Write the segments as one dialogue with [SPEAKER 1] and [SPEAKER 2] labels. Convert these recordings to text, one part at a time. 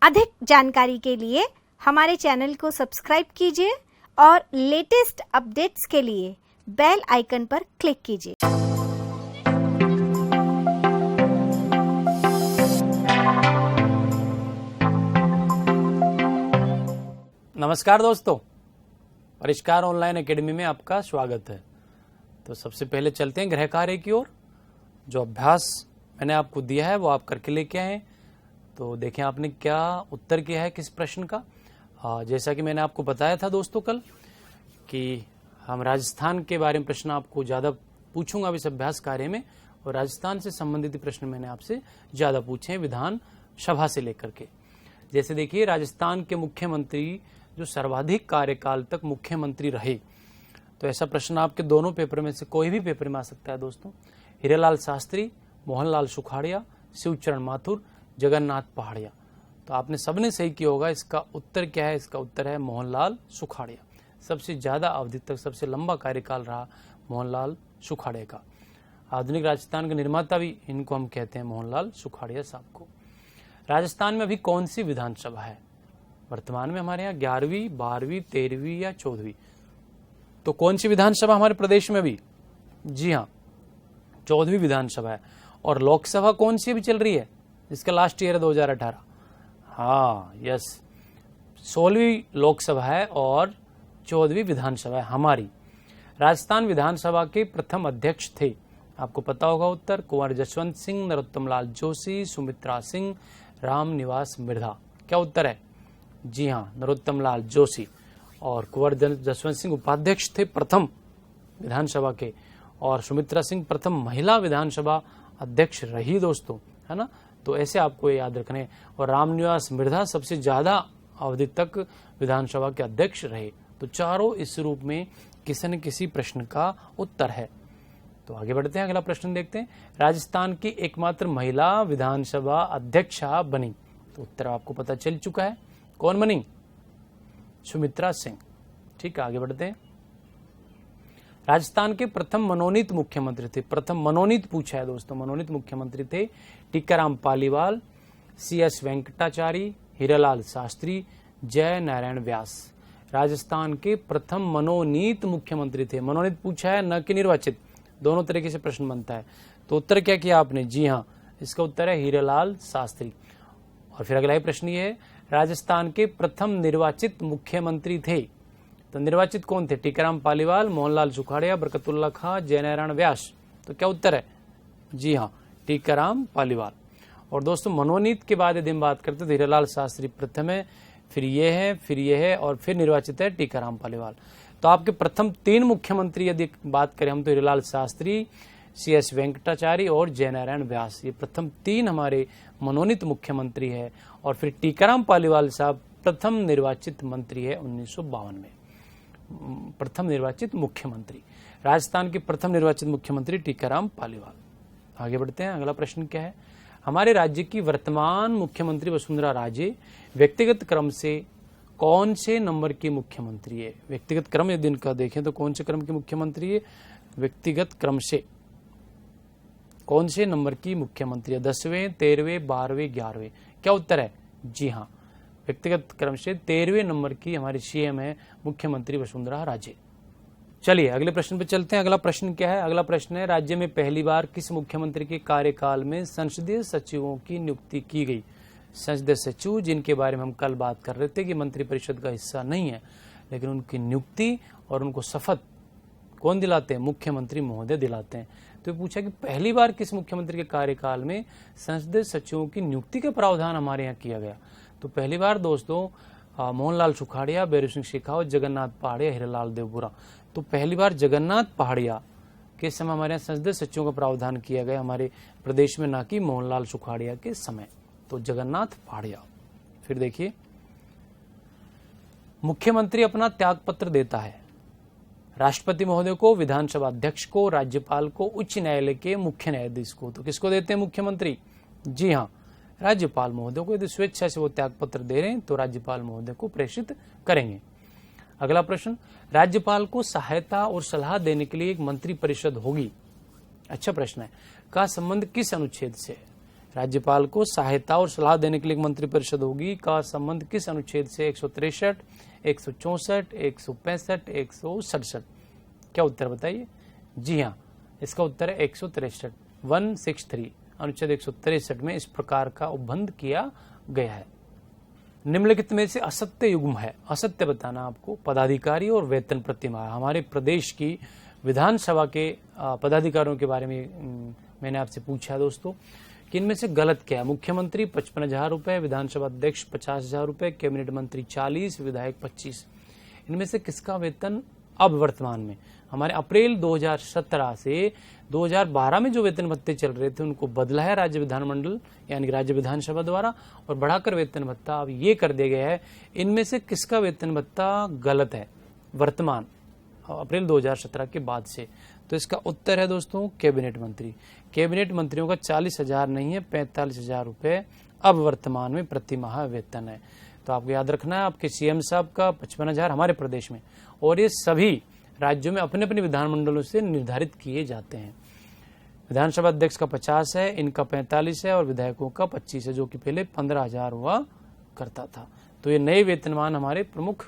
[SPEAKER 1] अधिक जानकारी के लिए हमारे चैनल को सब्सक्राइब कीजिए और लेटेस्ट अपडेट्स के लिए बेल आइकन पर क्लिक कीजिए।
[SPEAKER 2] नमस्कार दोस्तों, परिष्कार ऑनलाइन एकेडमी में आपका स्वागत है। तो सबसे पहले चलते हैं गृह कार्य की ओर। जो अभ्यास मैंने आपको दिया है वो आप करके लेके आए। तो देखें आपने क्या उत्तर किया है किस प्रश्न का। जैसा कि मैंने आपको बताया था दोस्तों कल कि हम राजस्थान के बारे में प्रश्न आपको ज़्यादा पूछूंगा इस अभ्यास कार्य में, और राजस्थान से संबंधित प्रश्न मैंने आपसे ज़्यादा पूछे हैं विधान सभा से लेकर के। जैसे देखिए, राजस्थान के मुख्यमंत्री जो सर्वाधिक कार्यकाल तक मुख्यमंत्री रहे, तो ऐसा प्रश्न आपके दोनों पेपर में से कोई भी पेपर में आ सकता है दोस्तों। हीरालाल शास्त्री, मोहनलाल सुखाड़िया, शिवचरण माथुर, जगन्नाथ पहाड़िया। तो आपने सबने सही किया होगा। इसका उत्तर क्या है? इसका उत्तर है मोहनलाल सुखाड़िया। सबसे ज्यादा अवधि तक सबसे लंबा कार्यकाल रहा मोहनलाल सुखाड़िया का। आधुनिक राजस्थान के निर्माता भी इनको हम कहते हैं, मोहनलाल सुखाड़िया साहब को। राजस्थान में अभी कौन सी विधानसभा है? वर्तमान में हमारे यहाँ 11वीं, 12वीं, 13वीं या 14वीं। तो कौन सी विधानसभा हमारे प्रदेश में भी? जी हाँ, 14वीं विधानसभा है। और लोकसभा कौन सी अभी चल रही है? जिसका लास्ट ईयर है 2018। हाँ, यस, 16वीं लोकसभा है और 14वीं विधानसभा है हमारी। राजस्थान विधानसभा के प्रथम अध्यक्ष थे, आपको पता होगा उत्तर, कुंवर जसवंत सिंह, नरोत्तम लाल जोशी, सुमित्रा सिंह, रामनिवास मिर्धा। क्या उत्तर है? जी हाँ, नरोत्तम लाल जोशी। और कुंवर जसवंत सिंह उपाध्यक्ष थे प्रथम विधानसभा के, और सुमित्रा सिंह प्रथम महिला विधानसभा अध्यक्ष रही दोस्तों, है ना। तो ऐसे आपको याद रखने। और रामनिवास मिर्धा सबसे ज्यादा अवधि तक विधानसभा के अध्यक्ष रहे। तो चारों इस रूप में किसी न किसी प्रश्न का उत्तर है। तो आगे बढ़ते हैं, अगला प्रश्न देखते हैं। राजस्थान की एकमात्र महिला विधानसभा अध्यक्षा बनी। तो उत्तर आपको पता चल चुका है, कौन बनी? सुमित्रा सिंह। ठीक है, आगे बढ़ते हैं। राजस्थान के प्रथम मनोनीत मुख्यमंत्री थे। प्रथम मनोनीत पूछा है दोस्तों, मनोनीत मुख्यमंत्री थे टीकाराम पालीवाल, CS वेंकटाचारी, हीरालाल शास्त्री, जय नारायण व्यास। राजस्थान के प्रथम मनोनीत मुख्यमंत्री थे। मनोनीत पूछा है, न कि निर्वाचित। दोनों तरीके से प्रश्न बनता है। तो उत्तर क्या किया आपने? जी हाँ, इसका उत्तर है हीरालाल शास्त्री। और फिर अगला ही प्रश्न ये है, राजस्थान के प्रथम निर्वाचित मुख्यमंत्री थे। तो निर्वाचित कौन थे? टीकाराम पालीवाल, मोहनलाल सुखाड़िया, बरकतुल्ला खां, जयनारायण व्यास। तो क्या उत्तर है? जी हाँ, टीकाराम पालीवाल। और दोस्तों मनोनीत के बाद यदि हम बात करते तो हीरालाल शास्त्री प्रथम है, फिर ये है, फिर ये है, और फिर निर्वाचित है टीकाराम पालीवाल। तो आपके प्रथम 3 मुख्यमंत्री यदि बात करें हम, तो हीरालाल शास्त्री, CS वेंकटाचारी और जयनारायण व्यास, ये प्रथम 3 हमारे मनोनीत मुख्यमंत्री है। और फिर टीकाराम पालीवाल साहब प्रथम निर्वाचित मंत्री है 1952 में, प्रथम निर्वाचित मुख्यमंत्री। राजस्थान के प्रथम निर्वाचित मुख्यमंत्री टीकाराम पालीवाल। आगे बढ़ते हैं, अगला प्रश्न क्या है? हमारे राज्य की वर्तमान मुख्यमंत्री वसुंधरा राजे व्यक्तिगत क्रम से कौन से नंबर की मुख्यमंत्री है? व्यक्तिगत क्रम यदि इनका देखें तो कौन से क्रम की मुख्यमंत्री है? व्यक्तिगत क्रम से कौन से नंबर की मुख्यमंत्री है? 10वें, 13वें, 12वें, 11वें। क्या उत्तर है? जी हाँ, व्यक्तिगत क्रम से 13वें नंबर की हमारी CM है मुख्यमंत्री वसुंधरा राजे। चलिए अगले प्रश्न पे चलते हैं। अगला प्रश्न क्या है? अगला प्रश्न है, राज्य में पहली बार किस मुख्यमंत्री के कार्यकाल में संसदीय सचिवों की नियुक्ति की गई? संसदीय सचिव जिनके बारे में हम कल बात कर रहे थे कि मंत्रिपरिषद का हिस्सा नहीं है, लेकिन उनकी नियुक्ति और उनको शपथ कौन दिलाते हैं? मुख्यमंत्री महोदय दिलाते हैं। तो पूछा कि पहली बार किस मुख्यमंत्री के कार्यकाल में संसदीय सचिवों की नियुक्ति का प्रावधान हमारे यहाँ किया गया? तो पहली बार दोस्तों मोहनलाल सुखाड़िया, बैरू सिंह शेखावत, जगन्नाथ पहाड़िया, हीरालाल देवपुरा। तो पहली बार जगन्नाथ पहाड़िया के समय हमारे यहाँ संसदीय सचिवों का प्रावधान किया गया हमारे प्रदेश में, ना कि मोहनलाल सुखाड़िया के समय। तो जगन्नाथ पहाड़िया। फिर देखिए, मुख्यमंत्री अपना त्यागपत्र देता है राष्ट्रपति महोदय को, विधानसभा अध्यक्ष को, राज्यपाल को, उच्च न्यायालय के मुख्य न्यायाधीश को। तो किसको देते हैं मुख्यमंत्री? जी हाँ, राज्यपाल महोदय को। यदि स्वेच्छा से वो त्यागपत्र दे रहे हैं तो राज्यपाल महोदय को प्रेषित करेंगे। अगला प्रश्न, राज्यपाल को सहायता और सलाह देने के लिए एक मंत्रिपरिषद होगी। अच्छा प्रश्न है। का संबंध किस अनुच्छेद से? राज्यपाल को सहायता और सलाह देने के लिए एक मंत्रिपरिषद होगी का संबंध किस अनुच्छेद से? 163, 164, 165, 167। क्या उत्तर बताइए? जी हाँ, इसका उत्तर है 163, 163। अनुच्छेद 163 में इस प्रकार का उपबंध किया गया है। निम्नलिखित में से असत्य युग्म है। असत्य बताना आपको। पदाधिकारी और वेतन प्रतिमाह। हमारे प्रदेश की विधानसभा के पदाधिकारियों के बारे में मैंने आपसे पूछा है दोस्तों कि इनमें से गलत क्या है। मुख्यमंत्री 55,000 रुपए, विधानसभा अध्यक्ष 50,000 रुपए, कैबिनेट मंत्री 40, विधायक 25। इनमें से किसका वेतन अब वर्तमान में हमारे अप्रैल 2017 से 2012 में जो वेतन भत्ते चल रहे थे उनको बदला है राज्य विधानमंडल यानी कि राज्य विधानसभा द्वारा और बढ़ाकर वेतन भत्ता अब ये कर दिया गया है। इनमें से किसका वेतन भत्ता गलत है वर्तमान अप्रैल 2017 के बाद से? तो इसका उत्तर है दोस्तों कैबिनेट मंत्री। कैबिनेट मंत्रियों का 40,000 नहीं है, 45,000 रुपए अब वर्तमान में प्रतिमाह वेतन है। तो आपको याद रखना है आपके सीएम साहब का 55,000 हमारे प्रदेश में, और ये सभी राज्यों में अपने अपने विधानमंडलों से निर्धारित किए जाते हैं। विधानसभा अध्यक्ष का 50 है, इनका 45 है और विधायकों का 25 है, जो कि पहले 15,000 हुआ करता था। तो ये नए वेतनमान हमारे प्रमुख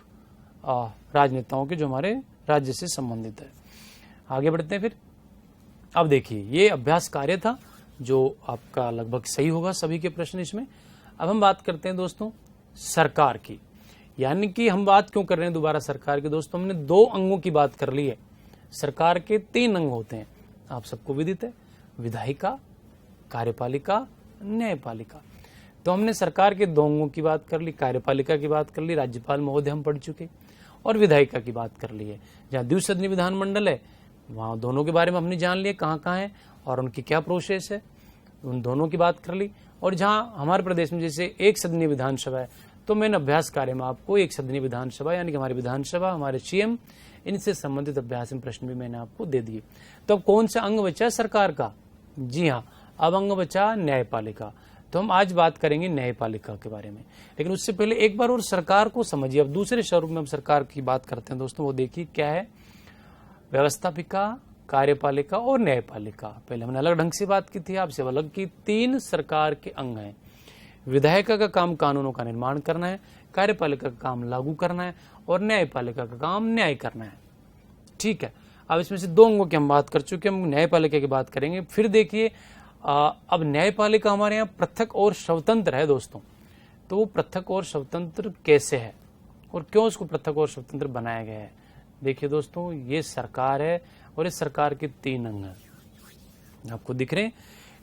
[SPEAKER 2] राजनेताओं के जो हमारे राज्य से संबंधित है। आगे बढ़ते हैं फिर। अब देखिए ये अभ्यास कार्य था जो आपका लगभग सही होगा सभी के प्रश्न इसमें। अब हम बात करते हैं दोस्तों सरकार की, यानी कि हम बात क्यों कर रहे हैं दोबारा सरकार की? दोस्तों हमने 2 अंगों की बात कर ली है। सरकार के 3 अंग होते हैं, आप सबको विदित है, विधायिका, कार्यपालिका, न्यायपालिका। तो हमने सरकार के 2 अंगों की बात कर ली, कार्यपालिका की बात कर ली, राज्यपाल महोदय हम पढ़ चुके, और विधायिका की बात कर ली है। जहाँ द्विसदनीय विधानमंडल है वहाँ दोनों के बारे में हमने जान लिया कहाँ कहाँ है और उनकी क्या प्रोसेस है, उन दोनों की बात कर ली। और जहाँ हमारे प्रदेश में जैसे एक सदनीय विधानसभा है तो मैंने अभ्यास कार्य में आपको एक सदनीय विधानसभा यानी कि हमारी विधानसभा, हमारे सीएम, इनसे संबंधित अभ्यास में प्रश्न भी मैंने आपको दे दिए। तो अब कौन सा अंग बचा सरकार का? जी हाँ, अब अंग बचा न्यायपालिका। तो हम आज बात करेंगे न्यायपालिका के बारे में, लेकिन उससे पहले एक बार और सरकार को समझिए। अब दूसरे स्वरूप में हम सरकार की बात करते हैं दोस्तों, वो देखिए क्या है। व्यवस्थापिका, कार्यपालिका और न्यायपालिका। पहले हमने अलग ढंग से बात की थी, आपसे अलग की। 3 सरकार के अंग हैं। विधायिका का काम कानूनों का निर्माण करना है, कार्यपालिका का काम लागू करना है और न्यायपालिका का काम न्याय करना है। ठीक है, अब इसमें से 2 अंगों की हम बात कर चुके, हम न्यायपालिका की बात करेंगे। फिर देखिए अब न्यायपालिका हमारे यहाँ पृथक और स्वतंत्र है दोस्तों। तो वो पृथक और स्वतंत्र कैसे है और क्यों उसको पृथक और स्वतंत्र बनाया गया है? देखिए दोस्तों ये सरकार है और इस सरकार के 3 अंग हैं, आपको दिख रहे हैं।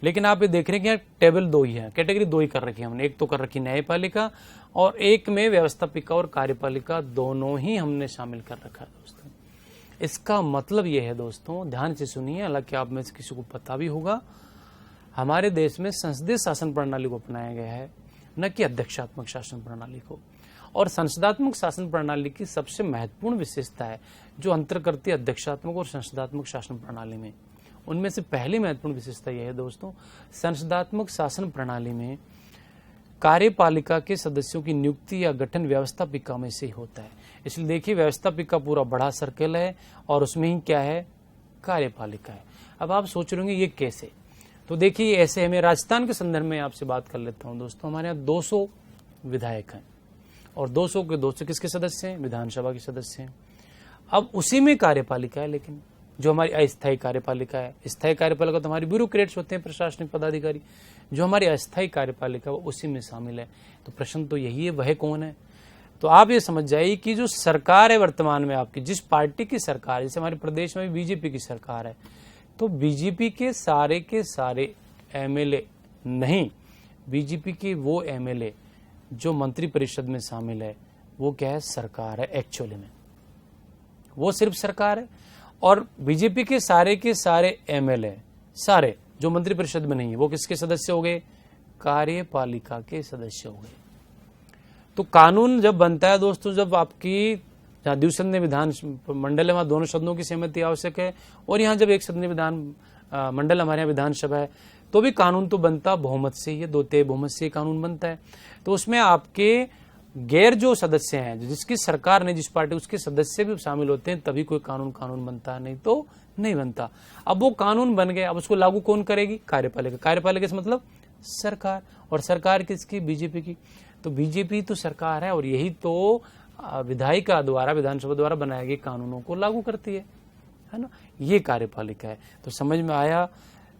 [SPEAKER 2] लेकिन आप ये देख रहे हैं कि यहाँ टेबल 2 ही है, कैटेगरी 2 ही कर रखी है हमने। एक तो कर रखी न्यायपालिका और एक में व्यवस्थापिका और कार्यपालिका दोनों ही हमने शामिल कर रखा है दोस्तों। इसका मतलब ये है दोस्तों, ध्यान से सुनिए, हालांकि आप में से किसी को पता भी होगा, हमारे देश में संसदीय शासन प्रणाली को अपनाया गया है, न कि अध्यक्षात्मक शासन प्रणाली को। और संसदात्मक शासन प्रणाली की सबसे महत्वपूर्ण विशेषता है जो अंतर करती है अध्यक्षात्मक और संसदात्मक शासन प्रणाली में। उनमें से पहली महत्वपूर्ण विशेषता यह है दोस्तों, संसदात्मक शासन प्रणाली में कार्यपालिका के सदस्यों की नियुक्ति या गठन व्यवस्थापिका में से ही होता है। इसलिए देखिए व्यवस्थापिका पूरा बड़ा सर्कल है और उसमें ही क्या है, कार्यपालिका है। अब आप सोच रहे होंगे ये कैसे? तो देखिए ऐसे है, मैं राजस्थान के संदर्भ में आपसे बात कर लेता हूं दोस्तों। हमारे यहाँ 200 विधायक हैं और 200 के 200 किसके सदस्य हैं? विधानसभा के सदस्य हैं। अब उसी में कार्यपालिका है, लेकिन जो हमारी अस्थायी कार्यपालिका है, स्थायी कार्यपालिका तो हमारी ब्यूरोक्रेट्स होते हैं, प्रशासनिक पदाधिकारी। जो हमारी अस्थायी कार्यपालिका वो उसी में शामिल है। तो प्रश्न तो यही है, वह कौन है? तो आप ये समझ जाइए कि जो सरकार है वर्तमान में आपकी, जिस पार्टी की सरकार, जैसे हमारे प्रदेश में भी बीजेपी की सरकार है, तो बीजेपी के सारे एमएलए नहीं, बीजेपी के वो एमएलए जो मंत्री परिषद में शामिल है वो क्या है, सरकार है। एक्चुअली में वो सिर्फ सरकार है। और बीजेपी के सारे एमएलए सारे जो मंत्री परिषद में नहीं है वो किसके सदस्य हो गए? कार्यपालिका के सदस्य हो गए। तो कानून जब बनता है दोस्तों, जब आपकी जहाँ द्विसदनीय विधान मंडल है वहां दोनों सदनों की सहमति आवश्यक है, और यहाँ जब एक सदनीय विधान मंडल हमारे यहाँ विधानसभा है तो भी कानून तो बनता बहुमत से ही है, 2/3 बहुमत से कानून बनता है। तो उसमें आपके गैर जो सदस्य हैं, जिसकी सरकार ने, जिस पार्टी, उसके सदस्य भी शामिल होते हैं, तभी कोई कानून बनता है, नहीं तो नहीं बनता। अब वो कानून बन गए, अब उसको लागू कौन करेगी? कार्यपालिका। कार्यपालिका से मतलब सरकार। और सरकार किसकी? बीजेपी की। तो बीजेपी तो सरकार है और यही तो विधायिका द्वारा, विधानसभा द्वारा बनाए गए कानूनों को लागू करती है ना। ये कार्यपालिका है। तो समझ में आया,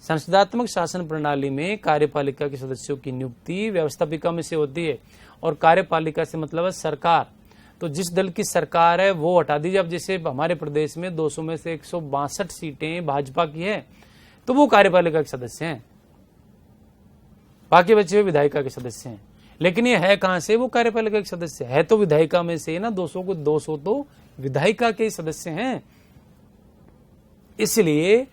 [SPEAKER 2] संसदात्मक शासन प्रणाली में कार्यपालिका के सदस्यों की नियुक्ति व्यवस्थापिका में से होती है और कार्यपालिका से मतलब है सरकार। तो जिस दल की सरकार है वो हटा दीजिए। अब जैसे हमारे प्रदेश में 200 में से 162 सीटें भाजपा की है तो वो कार्यपालिका के सदस्य हैं, बाकी बचे हुए विधायिका के सदस्य हैं। लेकिन ये है कहां से? वो कार्यपालिका के सदस्य है तो विधायिका में से ना 200 तो विधायिका के सदस्य हैं। इसलिए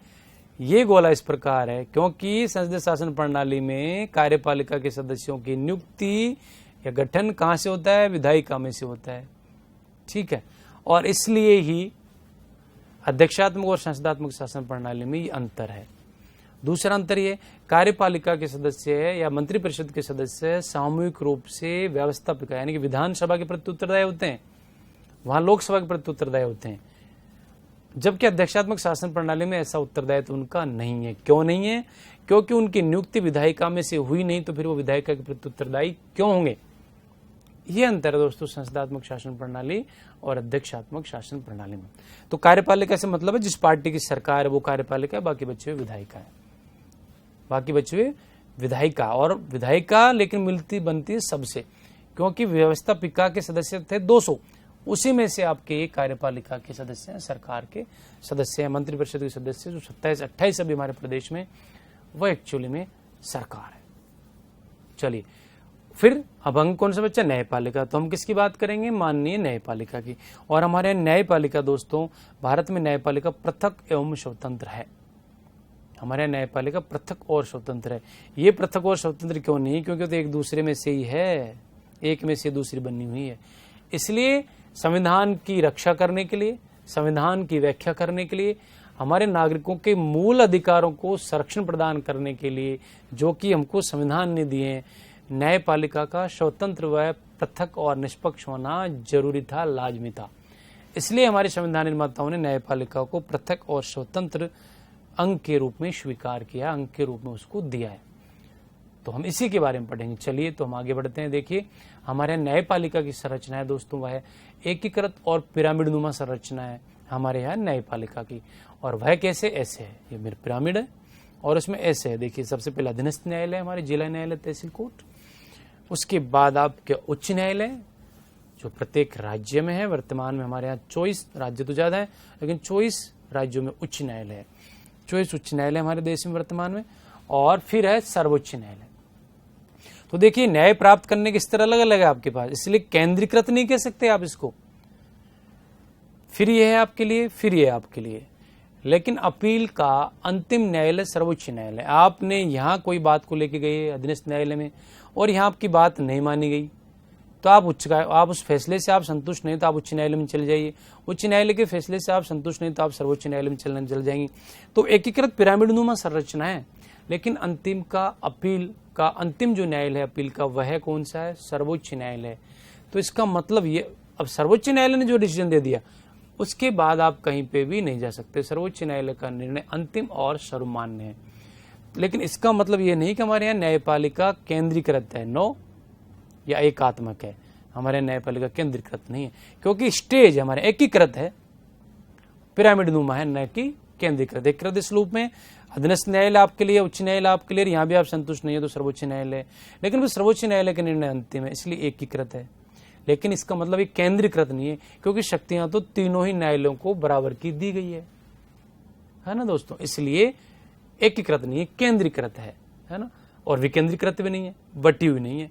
[SPEAKER 2] ये गोला इस प्रकार है क्योंकि संसदीय शासन प्रणाली में कार्यपालिका के सदस्यों की नियुक्ति या गठन कहां से होता है? विधायिका में से होता है। ठीक है। और इसलिए ही अध्यक्षात्मक और संसदात्मक शासन प्रणाली में ये अंतर है। दूसरा अंतर ये, कार्यपालिका के सदस्य है या मंत्रिपरिषद के सदस्य सामूहिक रूप से व्यवस्थापिका यानी कि विधानसभा के प्रति उत्तरदायी होते हैं, वहां लोकसभा के प्रति उत्तरदायी होते हैं, जबकि अध्यक्षात्मक शासन प्रणाली में ऐसा उत्तरदायित्व उनका नहीं है। क्यों नहीं है? क्योंकि उनकी नियुक्ति विधायिका में से हुई नहीं तो फिर वो विधायिका के प्रति उत्तरदायी क्यों होंगे? ये अंतर है दोस्तों संसदात्मक शासन प्रणाली और अध्यक्षात्मक शासन प्रणाली में। तो कार्यपालिका से मतलब है जिस पार्टी की सरकार है वो कार्यपालिका है, बाकी बचे हुए विधायिका है, बाकी बचे हुए विधायिका। और विधायिका लेकिन मिलती बनती सबसे, क्योंकि व्यवस्थापिका के सदस्य थे 200, उसी में से आपके कार्यपालिका के सदस्य हैं, सरकार के सदस्य हैं, मंत्रिपरिषद के सदस्य जो 27-28 अभी हमारे प्रदेश में, वह एक्चुअली में सरकार है। चलिए फिर अब अंग कौन सा बच्चा? न्यायपालिका। तो हम किसकी बात करेंगे? माननीय न्यायपालिका की। और हमारे न्यायपालिका दोस्तों, भारत में न्यायपालिका पृथक एवं स्वतंत्र है। हमारे यहाँ न्यायपालिका पृथक और स्वतंत्र है। ये पृथक और स्वतंत्र क्यों नहीं? क्योंकि तो एक दूसरे में से ही है, एक में से दूसरी बनी हुई है। इसलिए संविधान की रक्षा करने के लिए, संविधान की व्याख्या करने के लिए, हमारे नागरिकों के मूल अधिकारों को संरक्षण प्रदान करने के लिए जो कि हमको संविधान ने दिए हैं, न्यायपालिका का स्वतंत्र व पृथक और निष्पक्ष होना जरूरी था, लाजमी था। इसलिए हमारे संविधान निर्माताओं ने न्यायपालिका को पृथक और स्वतंत्र अंग के रूप में स्वीकार किया, अंग के रूप में उसको दिया है। तो हम इसी के बारे में पढ़ेंगे। चलिए तो हम आगे बढ़ते हैं। देखिए हमारे न्यायपालिका की संरचना है दोस्तों, वह एकीकृत और पिरामिड नुमा संरचना है हमारे यहाँ न्यायपालिका की। और वह कैसे? ऐसे है, ये मेरे पिरामिड है और उसमें ऐसे है। देखिए सबसे पहले अधीनस्थ न्यायालय, हमारे जिला न्यायालय, तहसील कोर्ट। उसके बाद आपके उच्च न्यायालय जो प्रत्येक राज्य में है। वर्तमान में हमारे यहाँ 24 राज्य तो ज्यादा है, लेकिन 24 राज्यों में उच्च न्यायालय है। 24 उच्च न्यायालय हमारे देश में वर्तमान में। और फिर है सर्वोच्च न्यायालय। तो देखिए न्याय प्राप्त करने के स्तर अलग अलग है आपके पास, इसलिए केंद्रीकृत नहीं कह सकते आप इसको। फिर ये है आपके लिए, फिर ये है आपके लिए। लेकिन अपील का अंतिम न्यायालय सर्वोच्च न्यायालय। आपने यहाँ कोई बात को लेके गए अधीनस्थ न्यायालय में और यहाँ आपकी बात नहीं मानी गई तो आप उस फैसले से आप संतुष्ट नहीं तो आप उच्च न्यायालय में चले जाइए। उच्च न्यायालय के फैसले से आप संतुष्ट नहीं तो आप सर्वोच्च न्यायालय में चल जाएंगे। तो एकीकृत पिरामिड नुमा संरचना है। लेकिन अंतिम का अपील का अंतिम जो न्यायालय है अपील का, वह कौन सा है? सर्वोच्च न्यायालय। तो इसका मतलब ये, अब सर्वोच्च न्यायालय ने जो डिसीजन दे दिया उसके बाद आप कहीं पे भी नहीं जा सकते। सर्वोच्च न्यायालय का निर्णय अंतिम और सर्वमान्य है। लेकिन इसका मतलब ये नहीं कि हमारे यहाँ न्यायपालिका केंद्रीकृत है, नो, या एकात्मक है। हमारे न्यायपालिका केंद्रीकृत नहीं है, क्योंकि स्टेज हमारे एकीकृत है, पिरामिड नुमा है, न कि केंद्रीकृत। एकीकृत इस रूप में अधीनस्थ न्यायालय आपके लिए, उच्च न्यायालय आपके लिए, यहाँ भी आप संतुष्ट नहीं है तो सर्वोच्च न्यायालय। लेकिन वो सर्वोच्च न्यायालय का निर्णय अंतिम है, इसलिए एकीकृत है। लेकिन इसका मतलब ये केंद्रीकृत नहीं है, क्योंकि शक्तियां तो तीनों ही न्यायालयों को बराबर की दी गई है ना दोस्तों। इसलिए एकीकृत नहीं है, केंद्रीकृत है ना। और विकेंद्रीकृत भी नहीं है, बटी हुई नहीं है,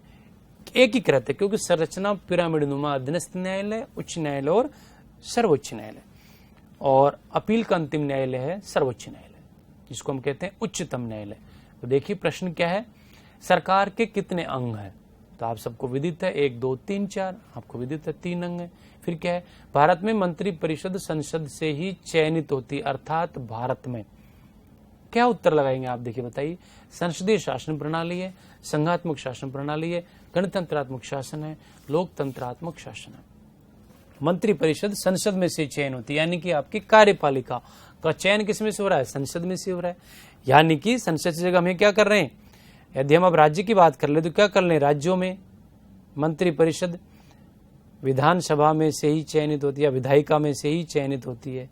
[SPEAKER 2] एकीकृत है, क्योंकि संरचना पिरामिड नुमा अधीनस्थ न्यायालय, उच्च न्यायालय और सर्वोच्च न्यायालय। और अपील का अंतिम न्यायालय है सर्वोच्च न्यायालय, जिसको हम कहते हैं उच्चतम न्यायालय। तो देखिए प्रश्न क्या है, सरकार के कितने अंग हैं? तो आप सबको विदित है 1, 2, 3, 4, आपको विदित है 3 अंग है। फिर क्या है? भारत में मंत्री परिषद संसद से ही चयनित होती, अर्थात भारत में। क्या उत्तर लगाएंगे आप? देखिए बताइए। संसदीय शासन प्रणाली है, संघात्मक शासन प्रणाली है, गणतंत्रात्मक शासन है, लोकतंत्रात्मक शासन है। मंत्री परिषद संसद में से चयन होती है, यानी कि आपकी कार्यपालिका का चयन किसमें से हो रहा है? संसद में से हो रहा है। यानी कि संसद की जगह हमें क्या कर रहे हैं? यदि हम अब राज्य की बात कर ले तो क्या कर लें, राज्यों में मंत्री परिषद विधानसभा में से ही चयनित होती है, विधायिका में से ही चयनित होती है,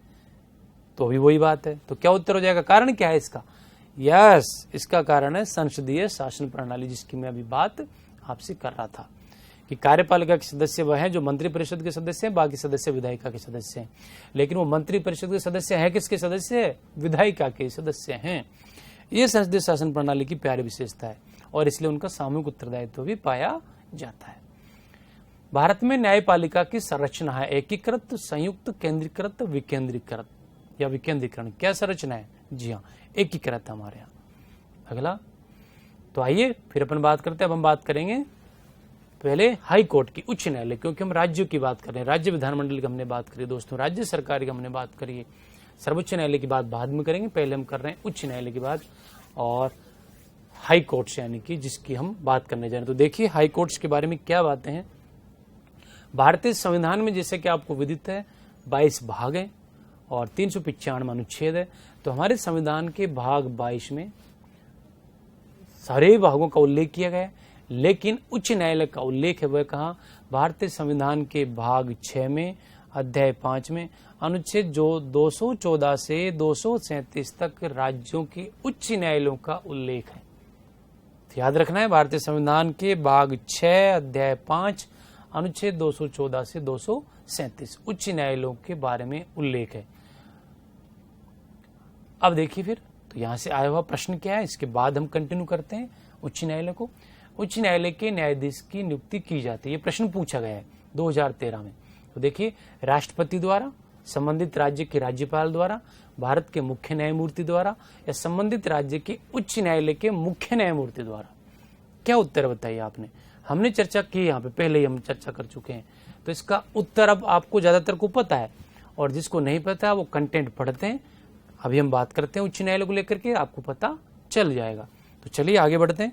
[SPEAKER 2] तो भी वही बात है। तो क्या उत्तर हो जाएगा, कारण क्या है इसका? यस, इसका कारण है संसदीय शासन प्रणाली, जिसकी मैं अभी बात आपसे कर रहा था कि कार्यपालिका के सदस्य वह हैं जो मंत्री परिषद के सदस्य हैं, बाकी सदस्य विधायिका के सदस्य हैं। लेकिन वो मंत्री परिषद के सदस्य हैं किसके सदस्य है? विधायिका के सदस्य हैं। ये संसदीय शासन प्रणाली की प्यारी विशेषता है और इसलिए उनका सामूहिक उत्तरदायित्व भी पाया जाता है। भारत में न्यायपालिका की संरचना है एकीकृत, संयुक्त, केंद्रीकृत, विकेंद्रीकृत या विकेंद्रीकरण। क्या संरचना है? जी हाँ, एकीकृत हमारे यहाँ। अगला, तो आइए फिर अपन बात करते हैं। अब हम बात करेंगे पहले हाई कोर्ट की, उच्च न्यायालय, क्योंकि हम राज्यों की बात कर रहे हैं। राज्य विधानमंडल की हमने बात करी दोस्तों, राज्य सरकार की हमने बात करी है। सर्वोच्च न्यायालय की बात बाद में करेंगे, पहले हम कर रहे हैं उच्च न्यायालय की बात और हाई कोर्ट्स यानी कि जिसकी हम बात करने जा रहे हैं। तो देखिए हाई कोर्ट्स के बारे में क्या बातें हैं। भारतीय संविधान में जैसे कि आपको विदित है 22 भाग हैं और 395 अनुच्छेद है। तो हमारे संविधान के भाग 22 में सारे भागों का उल्लेख किया गया है, लेकिन उच्च न्यायालय का उल्लेख है वह कहाँ? भारतीय संविधान के भाग 6 में अध्याय 5 में अनुच्छेद जो 214 से 237 तक राज्यों के उच्च न्यायालयों का उल्लेख है। तो याद रखना है, भारतीय संविधान के भाग 6 अध्याय 5 अनुच्छेद 214 से 237 उच्च न्यायालयों के बारे में उल्लेख है। अब देखिए फिर, तो यहां से आया हुआ प्रश्न क्या है, इसके बाद हम कंटिन्यू करते हैं उच्च न्यायालय को। उच्च न्यायालय के न्यायाधीश की नियुक्ति की जाती है, ये प्रश्न पूछा गया है 2013 में। तो देखिए, राष्ट्रपति द्वारा, संबंधित राज्य के राज्यपाल द्वारा, भारत के मुख्य न्यायमूर्ति द्वारा या संबंधित राज्य के उच्च न्यायालय के मुख्य न्यायमूर्ति द्वारा। क्या उत्तर बताइए आपने? हमने चर्चा की यहाँ पे, पहले ही हम चर्चा कर चुके हैं। तो इसका उत्तर अब आपको ज्यादातर को पता है और जिसको नहीं पता है वो कंटेंट पढ़ते हैं। अभी हम बात करते हैं उच्च न्यायालय को लेकर के, आपको पता चल जाएगा। तो चलिए आगे बढ़ते हैं।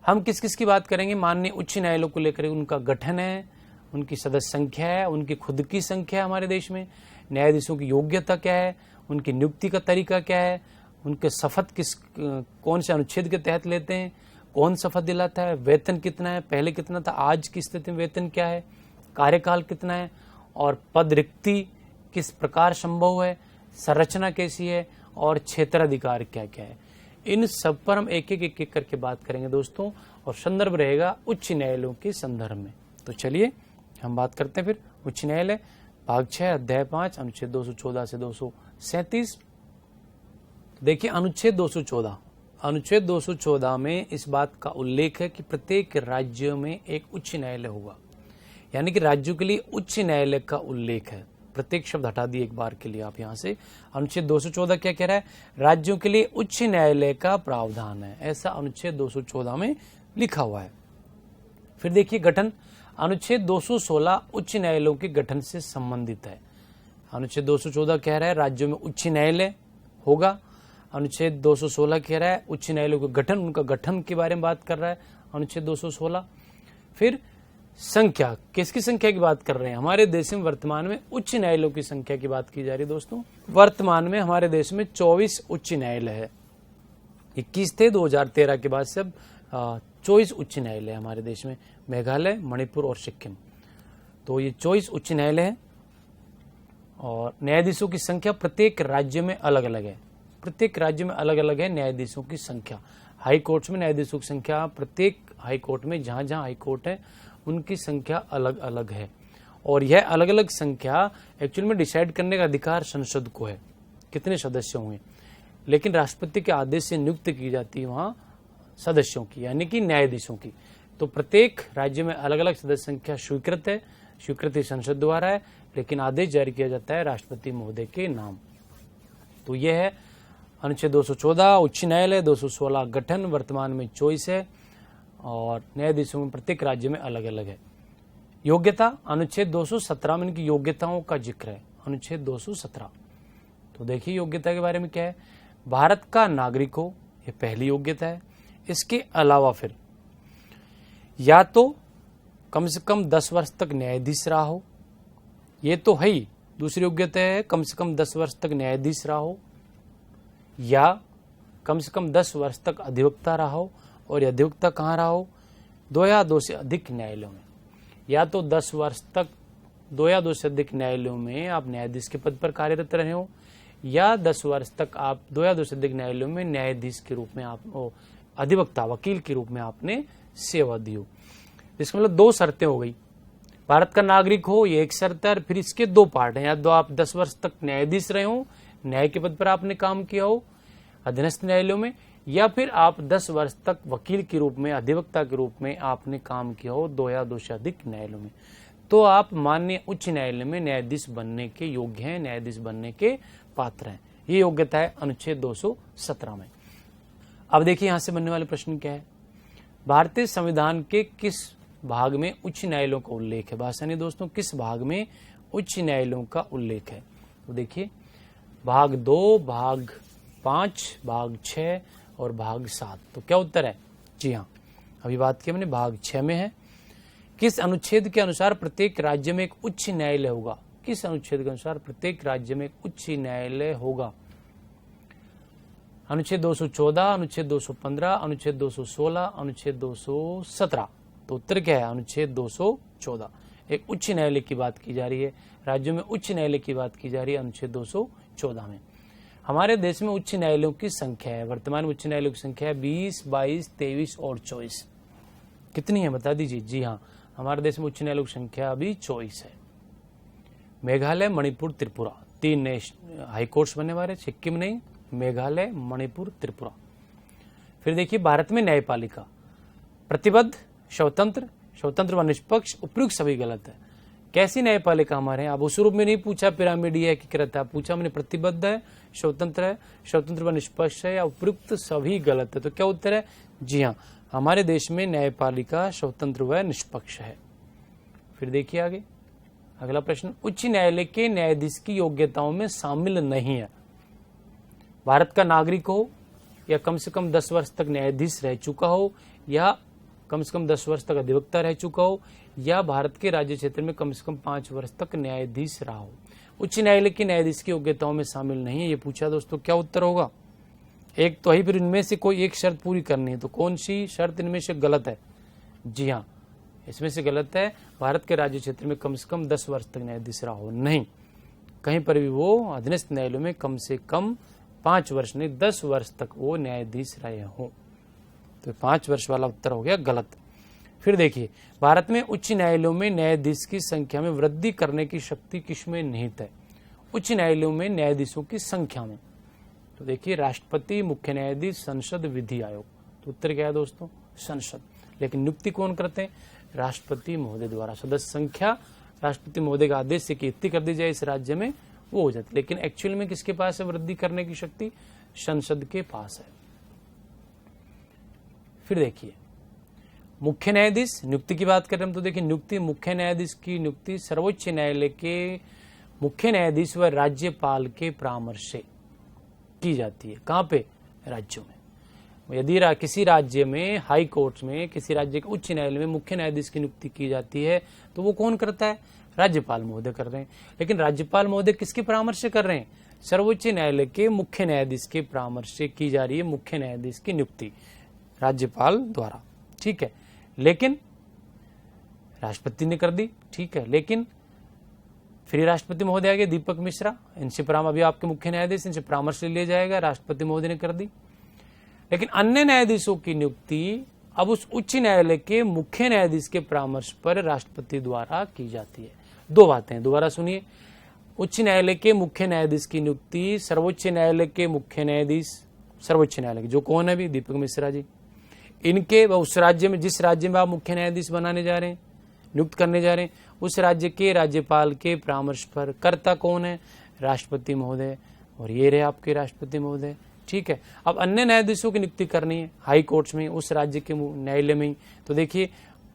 [SPEAKER 2] हम किस किस की बात करेंगे? माननीय उच्च न्यायालयों को लेकर उनका गठन है, उनकी सदस्य संख्या है, उनकी खुद की संख्या है हमारे देश में, न्यायाधीशों की योग्यता क्या है, उनकी नियुक्ति का तरीका क्या है, उनके शपथ कौन से अनुच्छेद के तहत लेते हैं, कौन शपथ दिलाता है, वेतन कितना है, पहले कितना था, आज की स्थिति में वेतन क्या है, कार्यकाल कितना है और पद रिक्ति किस प्रकार संभव है, संरचना कैसी है और क्षेत्राधिकार क्या क्या है। इन सब पर हम एक एक करके बात करेंगे दोस्तों और संदर्भ रहेगा उच्च न्यायालयों के संदर्भ में। तो चलिए हम बात करते हैं फिर उच्च न्यायालय भाग 6 अध्याय 5 अनुच्छेद 214 से 237। देखिए अनुच्छेद 214 में इस बात का उल्लेख है कि प्रत्येक राज्य में एक उच्च न्यायालय होगा, यानी कि राज्यों के लिए उच्च न्यायालय का उल्लेख है। प्रत्येक शब्द हटा दिए एक बार के लिए आप यहाँ से। अनुच्छेद 214 क्या कह रहा है? राज्यों के लिए उच्च न्यायालय का प्रावधान है, ऐसा अनुच्छेद 214 में लिखा हुआ है। फिर देखिए गठन, अनुच्छेद 216 उच्च न्यायालयों के गठन से संबंधित है। अनुच्छेद 214 कह रहा है राज्यों में उच्च न्यायालय होगा। अनुच्छेद 216 कह रहा है उच्च न्यायालयों के गठन, उनका गठन के बारे में बात कर रहा है अनुच्छेद 216। फिर संख्या, किसकी संख्या की बात कर रहे हैं? हमारे देश में वर्तमान में उच्च न्यायालयों की संख्या की बात की जा रही है दोस्तों। वर्तमान में हमारे देश में 24 उच्च न्यायालय है। 21 थे 2013 के बाद से अब 24 उच्च न्यायालय हमारे देश में, मेघालय, मणिपुर और सिक्किम। तो ये 24 उच्च न्यायालय है और न्यायाधीशों की संख्या प्रत्येक राज्य में अलग अलग है। प्रत्येक राज्य में अलग अलग है न्यायाधीशों की संख्या। हाई कोर्ट्स में न्यायाधीशों की संख्या प्रत्येक हाई कोर्ट में जहां जहां हाई कोर्ट है उनकी संख्या अलग अलग है और यह अलग अलग संख्या एक्चुअल में डिसाइड करने का अधिकार संसद को है कितने सदस्य होंगे, लेकिन राष्ट्रपति के आदेश से नियुक्त की जाती है वहां सदस्यों की, यानी कि न्यायाधीशों की। तो प्रत्येक राज्य में अलग अलग सदस्य संख्या स्वीकृत है, स्वीकृति संसद द्वारा है, लेकिन आदेश जारी किया जाता है राष्ट्रपति महोदय के नाम। तो यह है अनुच्छेद 214 उच्च न्यायालय, 216 गठन, वर्तमान में 24 है और न्यायाधीशों में प्रत्येक राज्य में अलग अलग है। योग्यता, अनुच्छेद 217 में इनकी योग्यताओं का जिक्र है। अनुच्छेद 217, तो देखिए योग्यता के बारे में क्या है। भारत का नागरिक हो, यह पहली योग्यता है। इसके अलावा फिर या तो कम से कम 10 वर्ष तक न्यायाधीश रहा हो, ये तो है ही। दूसरी योग्यता है कम से कम 10 वर्ष तक न्यायाधीश रहा हो, या कम से कम 10 वर्ष तक अधिवक्ता रहा हो, और अधिवक्ता कहाँ रहा हो, 2 या 2 से अधिक न्यायालयों में। या तो 10 वर्ष तक 2 या 2 से अधिक न्यायालयों में आप न्यायाधीश के पद पर कार्यरत रहे हो, या 10 वर्ष तक आप 2 या 2 से अधिक न्यायालयों में न्यायाधीश के रूप में आप अधिवक्ता वकील के रूप में आपने सेवा दी हो। इसका मतलब 2 शर्तें हो गई। भारत का नागरिक हो, ये एक शर्त है, और फिर इसके 2 पार्ट हैं। या तो आप 10 वर्ष तक न्यायाधीश रहे हो, न्याय के पद पर आपने काम किया हो अधीनस्थ न्यायालयों में, या फिर आप 10 वर्ष तक वकील के रूप में, अधिवक्ता के रूप में आपने काम किया हो 2 या 2 से अधिक न्यायालयों में, तो आप माननीय उच्च न्यायालय में न्यायाधीश बनने के योग्य हैं, न्यायाधीश बनने के पात्र हैं। ये योग्यता है अनुच्छेद 217 में। अब देखिए यहां से बनने वाले प्रश्न क्या है, भारतीय संविधान के किस भाग में उच्च न्यायालयों का उल्लेख है। भाषा दोस्तों, किस भाग में उच्च न्यायालयों का उल्लेख है। तो देखिए भाग 2, भाग 5, भाग 6 और भाग 7। तो क्या उत्तर है, जी हाँ, अभी बात की हमने भाग 6 में है। किस अनुच्छेद के अनुसार प्रत्येक राज्य में एक उच्च न्यायालय होगा। किस अनुच्छेद के अनुसार प्रत्येक राज्य में एक उच्च न्यायालय होगा। अनुच्छेद 214, अनुच्छेद 215, अनुच्छेद 216, अनुच्छेद 217। तो उत्तर क्या है, अनुच्छेद 214। एक उच्च न्यायालय की बात की जा रही है, राज्यों में उच्च न्यायालय की बात की जा रही है अनुच्छेद 214 में। हमारे देश में उच्च न्यायालयों की संख्या है, वर्तमान उच्च न्यायालयों की संख्या है 20, 22, 23 और 24। कितनी है बता दीजिए। जी हाँ, हमारे देश में उच्च न्यायालयों की संख्या अभी 24 है। मेघालय, मणिपुर, त्रिपुरा, 3 नए हाईकोर्ट्स बनने वाले, सिक्किम नहीं, मेघालय, मणिपुर, त्रिपुरा। फिर देखिए भारत में न्यायपालिका प्रतिबद्ध, स्वतंत्र व निष्पक्ष, उपयुक्त सभी गलत है। कैसी न्यायपालिका हमारे यहाँ, अब उस रूप में नहीं पूछा पिरामिड है कि रहता है, पूछा मैंने प्रतिबद्ध है, स्वतंत्र व निष्पक्ष है, या उपयुक्त सभी गलत है। तो क्या उत्तर है, जी हाँ, हमारे देश में न्यायपालिका स्वतंत्र व निष्पक्ष है। फिर देखिए आगे अगला प्रश्न, उच्च न्यायालय के न्यायाधीश की योग्यताओं में शामिल नहीं है। भारत का नागरिक हो, या कम से कम 10 वर्ष तक न्यायाधीश रह चुका हो, या कम से कम 10 वर्ष तक अधिवक्ता रह चुका हो, या भारत के राज्य क्षेत्र में कम से कम 5 वर्ष तक न्यायाधीश रहा हो। उच्च न्यायालय के न्यायाधीश की योग्यताओं में शामिल नहीं है, ये पूछा दोस्तों। क्या उत्तर होगा, एक तो ही, फिर इनमें से कोई एक शर्त पूरी करनी है। तो कौन सी शर्त इनमें से गलत है, जी हाँ, इसमें से गलत है, भारत के राज्य क्षेत्र में कम से कम 10 वर्ष तक न्यायाधीश रहा हो। नहीं, कहीं पर भी वो अधीनस्थ न्यायालयों में कम से कम 5 वर्ष नहीं 10 वर्ष तक वो न्यायाधीश रहे हो। तो 5 वर्ष वाला उत्तर हो गया गलत। फिर देखिए भारत में उच्च न्यायालयों में न्यायाधीश की संख्या में वृद्धि करने की शक्ति किसमें निहित है। उच्च न्यायालयों में न्यायाधीशों की संख्या में, तो देखिए राष्ट्रपति, मुख्य न्यायाधीश, संसद, विधि आयोग। तो उत्तर क्या है दोस्तों, संसद। लेकिन नियुक्ति कौन करते हैं, राष्ट्रपति महोदय द्वारा। सदस्य संख्या राष्ट्रपति महोदय का आदेश से नियुक्ति कर दी जाए इस राज्य में, वो हो जाती। लेकिन एक्चुअल में किसके पास है वृद्धि करने की शक्ति, संसद के पास है। फिर देखिए मुख्य न्यायाधीश नियुक्ति की बात करें हम, तो देखिए नियुक्ति, मुख्य न्यायाधीश की नियुक्ति सर्वोच्च न्यायालय के मुख्य न्यायाधीश व राज्यपाल के परामर्श से की जाती है। कहाँ पे, राज्यों में। यदि किसी राज्य में हाई कोर्ट में, किसी राज्य के उच्च न्यायालय में मुख्य न्यायाधीश की नियुक्ति की जाती है, तो वो कौन करता है, राज्यपाल महोदय कर रहे हैं। लेकिन राज्यपाल महोदय किसके परामर्श से कर रहे हैं, सर्वोच्च न्यायालय के मुख्य न्यायाधीश के परामर्श से की जा रही है मुख्य न्यायाधीश की नियुक्ति राज्यपाल द्वारा, ठीक है। लेकिन राष्ट्रपति ने कर दी, ठीक है, लेकिन फिर राष्ट्रपति महोदय आगे दीपक मिश्रा, इनसे अभी आपके मुख्य न्यायाधीश, इनसे परामर्श ले लिया जाएगा, राष्ट्रपति महोदय ने कर दी। लेकिन अन्य न्यायाधीशों की नियुक्ति अब उस उच्च न्यायालय के मुख्य न्यायाधीश के परामर्श पर राष्ट्रपति द्वारा की जाती है। 2 बातें दोबारा सुनिए, उच्च न्यायालय के मुख्य न्यायाधीश की नियुक्ति सर्वोच्च न्यायालय के मुख्य न्यायाधीश, सर्वोच्च न्यायालय के जो कौन है, भी दीपक मिश्रा जी, इनके उस राज्य में, जिस राज्य में आप मुख्य न्यायाधीश बनाने जा रहे हैं, नियुक्त करने जा रहे हैं, उस राज्य के राज्यपाल के परामर्श पर। कर्ता कौन है, राष्ट्रपति महोदय, और ये रहे आपके राष्ट्रपति महोदय, ठीक है। अब अन्य न्यायाधीशों की नियुक्ति करनी है हाई कोर्ट्स में, उस राज्य के न्यायालय में ही, तो देखिए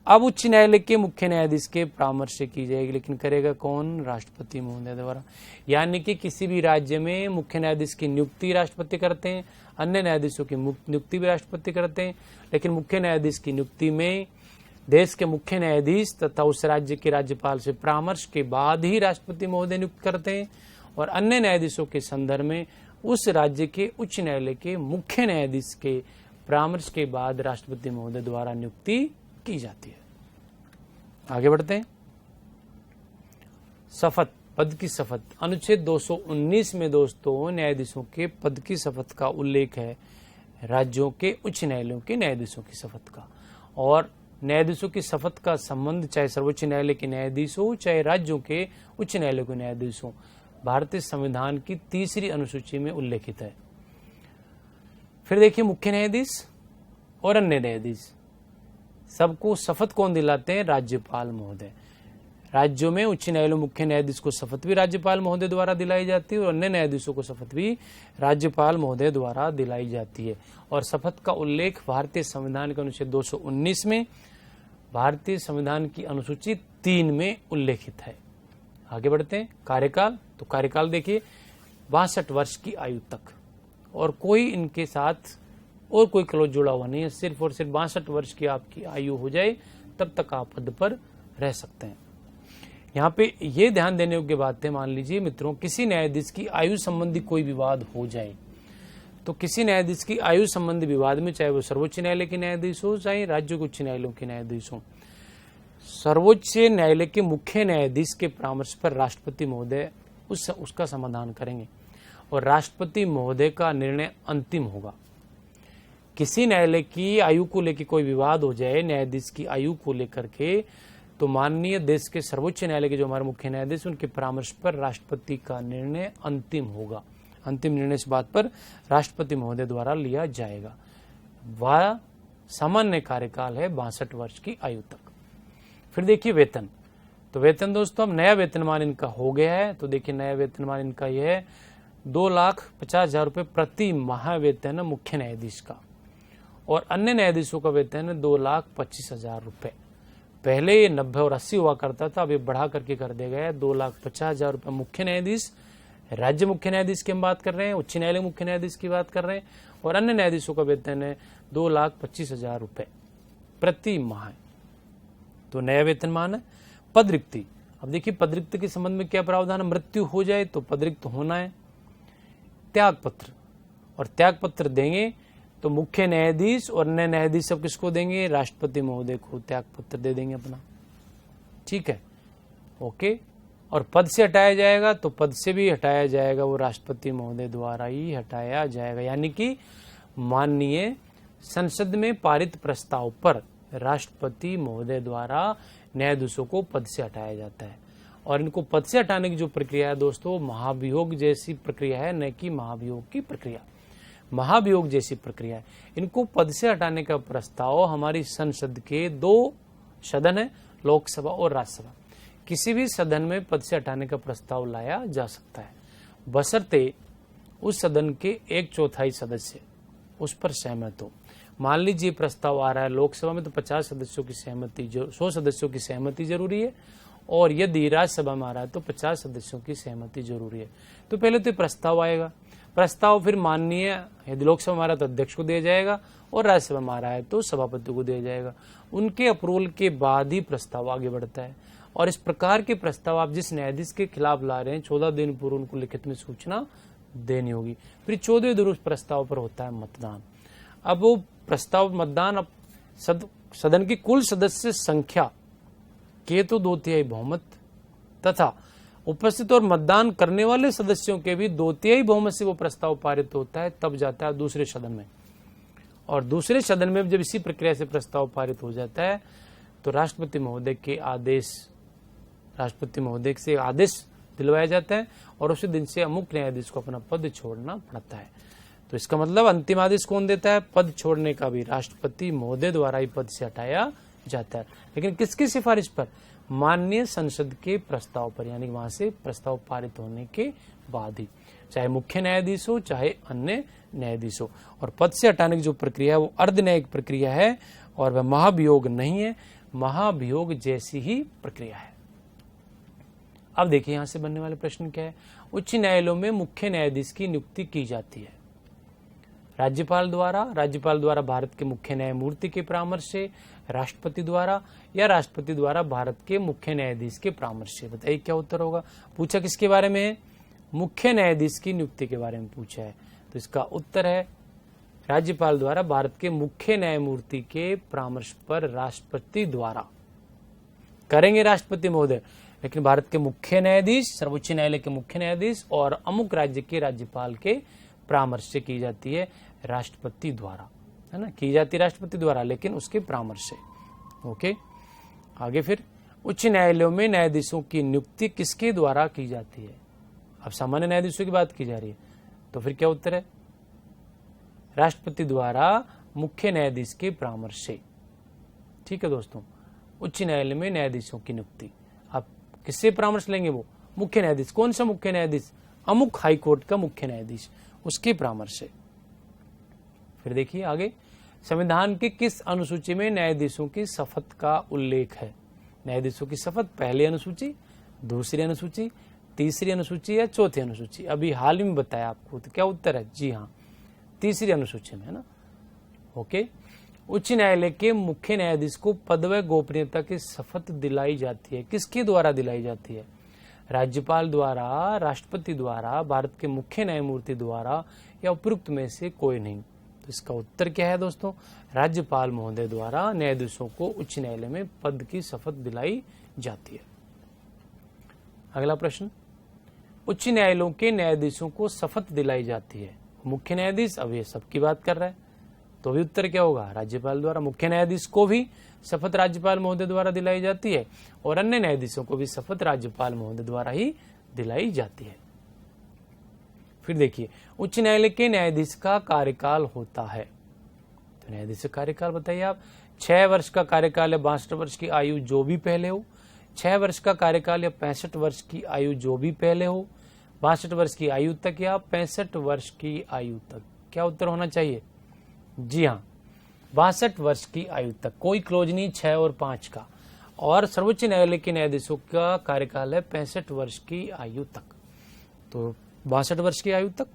[SPEAKER 2] अब उच्च न्यायालय के मुख्य न्यायाधीश के परामर्श से की जाएगी, लेकिन करेगा कौन, राष्ट्रपति महोदय द्वारा। यानी कि किसी भी राज्य में मुख्य न्यायाधीश की नियुक्ति राष्ट्रपति करते हैं, अन्य न्यायाधीशों की नियुक्ति भी राष्ट्रपति करते हैं, लेकिन मुख्य न्यायाधीश की नियुक्ति में देश के मुख्य न्यायाधीश तथा उस राज्य के राज्यपाल से परामर्श के बाद ही राष्ट्रपति महोदय नियुक्त करते हैं, और अन्य न्यायाधीशों के संदर्भ में उस राज्य के उच्च न्यायालय के मुख्य न्यायाधीश के परामर्श के बाद राष्ट्रपति महोदय द्वारा नियुक्ति की जाती है। आगे बढ़ते हैं। शपथ, पद की शपथ। अनुच्छेद 219 में दोस्तों न्यायाधीशों के पद की शपथ का उल्लेख है राज्यों के उच्च न्यायालयों के न्यायाधीशों की शपथ का। और न्यायाधीशों की शपथ का संबंध चाहे सर्वोच्च न्यायालय के न्यायाधीश हो चाहे राज्यों के उच्च न्यायालय के न्यायाधीश हो, भारतीय संविधान की 3री अनुसूची में उल्लेखित है। फिर देखिए, मुख्य न्यायाधीश और अन्य न्यायाधीश सबको शपथ कौन दिलाते हैं? राज्यपाल महोदय। राज्यों में उच्च न्यायालय मुख्य न्यायाधीश को शपथ भी राज्यपाल महोदय द्वारा दिलाई जाती है और अन्य न्यायाधीशों को शपथ भी राज्यपाल महोदय द्वारा दिलाई जाती है। और शपथ का उल्लेख भारतीय संविधान के अनुच्छेद 219 में, भारतीय संविधान की अनुसूची 3 में उल्लेखित है। आगे बढ़ते हैं। कार्यकाल, तो कार्यकाल देखिए 62 वर्ष की आयु तक, और कोई इनके साथ और कोई क्लोज जुड़ा हुआ नहीं है। सिर्फ और सिर्फ 62 वर्ष की आपकी आयु हो जाए तब तक आप पद पर रह सकते हैं। यहाँ पे ये ध्यान देने योग्य बात है, मान लीजिए मित्रों, किसी न्यायाधीश की आयु संबंधी कोई विवाद हो जाए तो किसी न्यायाधीश की आयु संबंधी विवाद में, चाहे वो सर्वोच्च न्यायालय के न्यायाधीश हो चाहे राज्य के उच्च न्यायालयों के न्यायाधीश हो, सर्वोच्च न्यायालय के मुख्य न्यायाधीश के परामर्श पर राष्ट्रपति महोदय उसका समाधान करेंगे और राष्ट्रपति महोदय का निर्णय अंतिम होगा। किसी न्यायालय की आयु को लेकर कोई विवाद हो जाए, न्यायाधीश की आयु को लेकर के, तो माननीय देश के सर्वोच्च न्यायालय के जो हमारे मुख्य न्यायाधीश उनके परामर्श पर राष्ट्रपति का निर्णय अंतिम होगा। अंतिम निर्णय इस बात पर राष्ट्रपति महोदय द्वारा लिया जाएगा। वह सामान्य कार्यकाल है 62 वर्ष की आयु तक। फिर देखिए वेतन, तो वेतन दोस्तों अब नया वेतनमान इनका हो गया है। तो देखिए नया वेतनमान इनका यह है 2,50,000 रुपये प्रति माह वेतन है मुख्य न्यायाधीश का, और अन्य न्यायाधीशों का वेतन है 2,25,000 रुपये। पहले ये 90 और 80 हुआ करता था, अब ये बढ़ा करके कर दिया गया है 2,50,000 रुपये मुख्य न्यायाधीश, राज्य मुख्य न्यायाधीश की हम बात कर रहे हैं, उच्च न्यायालय मुख्य न्यायाधीश की बात कर रहे हैं, और अन्य न्यायाधीशों का वेतन है 2,25,000 रुपये प्रति माह। तो नया वेतनमान है। पद रिक्ति, अब देखिए पद रिक्ति के संबंध में क्या प्रावधान है? मृत्यु हो जाए तो पद रिक्त होना है। त्याग पत्र, और त्याग पत्र देंगे तो मुख्य न्यायाधीश और अन्य न्यायाधीश सब किसको देंगे? राष्ट्रपति महोदय को त्याग पत्र दे देंगे अपना। ठीक है, ओके। और पद से हटाया जाएगा तो पद से भी हटाया जाएगा, वो राष्ट्रपति महोदय द्वारा ही हटाया जाएगा। यानी कि माननीय संसद में पारित प्रस्ताव पर राष्ट्रपति महोदय द्वारा न्यायाधीशों को पद से हटाया जाता है। और इनको पद से हटाने की जो प्रक्रिया है दोस्तों, महाभियोग जैसी प्रक्रिया है, न कि महाभियोग की प्रक्रिया। महाभियोग जैसी प्रक्रिया है। इनको पद से हटाने का प्रस्ताव हमारी संसद के 2 सदन है, लोकसभा और राज्यसभा, किसी भी सदन में पद से हटाने का प्रस्ताव लाया जा सकता है, बशर्ते उस सदन के 1/4 सदस्य उस पर सहमत हो। मान लीजिए प्रस्ताव आ रहा है लोकसभा में तो 50 सदस्यों की सहमति, 100 सदस्यों की सहमति जरूरी है, और यदि राज्यसभा में आ रहा है तो 50 सदस्यों की सहमति जरूरी है। तो पहले तो प्रस्ताव आएगा, प्रस्ताव फिर माननीय, यदि लोकसभा में आ रहा है तो अध्यक्ष को दिया जाएगा, और राज्यसभा में आ रहा है तो सभापति को दिया जाएगा। उनके अप्रूवल के बाद ही प्रस्ताव आगे बढ़ता है। और इस प्रकार के प्रस्ताव आप जिस न्यायाधीश के खिलाफ ला रहे हैं 14 दिन पूर्व उनको लिखित में सूचना देनी होगी। फिर 14वें दिन उस प्रस्ताव पर होता है मतदान। अब वो प्रस्ताव मतदान, अब सदन की कुल सदस्य संख्या के तो 2/3 बहुमत तथा उपस्थित और मतदान करने वाले सदस्यों के भी 2/3 बहुमत से वो प्रस्ताव पारित होता है, तब जाता है दूसरे सदन में। और दूसरे सदन में जब इसी प्रक्रिया से प्रस्ताव पारित हो जाता है तो राष्ट्रपति महोदय से आदेश दिलवाया जाता है, और उसी दिन से मुख्य न्यायाधीश को अपना पद छोड़ना पड़ता है। तो इसका मतलब अंतिम आदेश कौन देता है? पद छोड़ने का भी राष्ट्रपति महोदय द्वारा ही पद से हटाया जाता है, लेकिन किसकी सिफारिश पर? माननीय संसद के प्रस्ताव पर, यानी वहां से प्रस्ताव पारित होने के बाद ही, चाहे मुख्य न्यायाधीश हो चाहे अन्य न्यायाधीश हो। और पद से हटाने की जो प्रक्रिया है वो अर्धन्यायिक प्रक्रिया है, और वह महाभियोग नहीं है, महाभियोग जैसी ही प्रक्रिया है। अब देखिए यहां से बनने वाले प्रश्न क्या है। उच्च न्यायालयों में मुख्य न्यायाधीश की नियुक्ति की जाती है राज्यपाल द्वारा भारत के मुख्य न्यायमूर्ति के परामर्श से, राष्ट्रपति द्वारा, या राष्ट्रपति द्वारा भारत के मुख्य न्यायाधीश के परामर्श से। बताइए क्या उत्तर होगा? पूछा किसके बारे में है? मुख्य न्यायाधीश की नियुक्ति के बारे में पूछा है। तो इसका उत्तर है राज्यपाल द्वारा भारत के मुख्य न्यायमूर्ति के परामर्श पर राष्ट्रपति द्वारा करेंगे राष्ट्रपति महोदय, लेकिन भारत के मुख्य न्यायाधीश, सर्वोच्च न्यायालय के मुख्य न्यायाधीश और अमुक राज्य के राज्यपाल के परामर्श से की जाती है राष्ट्रपति द्वारा, है ना, की जाती है राष्ट्रपति द्वारा, लेकिन उसके परामर्श से। ओके, आगे फिर उच्च न्यायालयों में न्यायाधीशों की नियुक्ति किसके द्वारा की जाती है? अब सामान्य न्यायाधीशों की बात की जा रही है, तो फिर क्या उत्तर है? राष्ट्रपति द्वारा मुख्य न्यायाधीश के परामर्श से। ठीक है दोस्तों, उच्च न्यायालय में न्यायाधीशों की नियुक्ति आप किससे परामर्श लेंगे? वो मुख्य न्यायाधीश। कौन सा मुख्य न्यायाधीश? अमुक हाईकोर्ट का मुख्य न्यायाधीश, उसके परामर्श से। फिर देखिए आगे, संविधान की किस अनुसूची में न्यायाधीशों की शपथ का उल्लेख है? न्यायाधीशों की शपथ पहली अनुसूची, दूसरी अनुसूची, तीसरी अनुसूची या चौथी अनुसूची? अभी हाल ही में बताया आपको, तो क्या उत्तर है? जी हाँ, तीसरी अनुसूची में, है ना। ओके, उच्च न्यायालय के मुख्य न्यायाधीश को पद व गोपनीयता की शपथ दिलाई जाती है, किसके द्वारा दिलाई जाती है? राज्यपाल द्वारा, राष्ट्रपति द्वारा, भारत के मुख्य न्यायमूर्ति द्वारा या उपयुक्त में से कोई नहीं? तो इसका उत्तर क्या है दोस्तों? राज्यपाल महोदय द्वारा न्यायाधीशों को उच्च न्यायालय में पद की शपथ दिलाई जाती है। अगला प्रश्न, उच्च न्यायालयों के न्यायाधीशों को शपथ दिलाई जाती है, मुख्य न्यायाधीश, अब ये सबकी बात कर रहा है, तो भी उत्तर क्या होगा? राज्यपाल द्वारा। मुख्य न्यायाधीश को भी शपथ राज्यपाल महोदय द्वारा दिलाई जाती है और अन्य न्यायाधीशों को भी शपथ राज्यपाल महोदय द्वारा ही दिलाई जाती है। फिर देखिए, उच्च न्यायालय के न्यायाधीश का कार्यकाल होता है, तो न्यायाधीश का कार्यकाल बताइए आप। 6 वर्ष का कार्यकाल या 62 वर्ष की आयु जो भी पहले हो, 6 वर्ष का कार्यकाल या 65 वर्ष की आयु जो भी पहले हो, 62 वर्ष की आयु तक या 65 वर्ष की आयु तक। क्या उत्तर होना चाहिए? जी हाँ, 62 वर्ष की आयु तक, कोई क्लोज नहीं 6 और 5 का। और सर्वोच्च न्यायालय के न्यायाधीशों का कार्यकाल है 65 वर्ष की आयु तक, तो 62 वर्ष की आयु तक।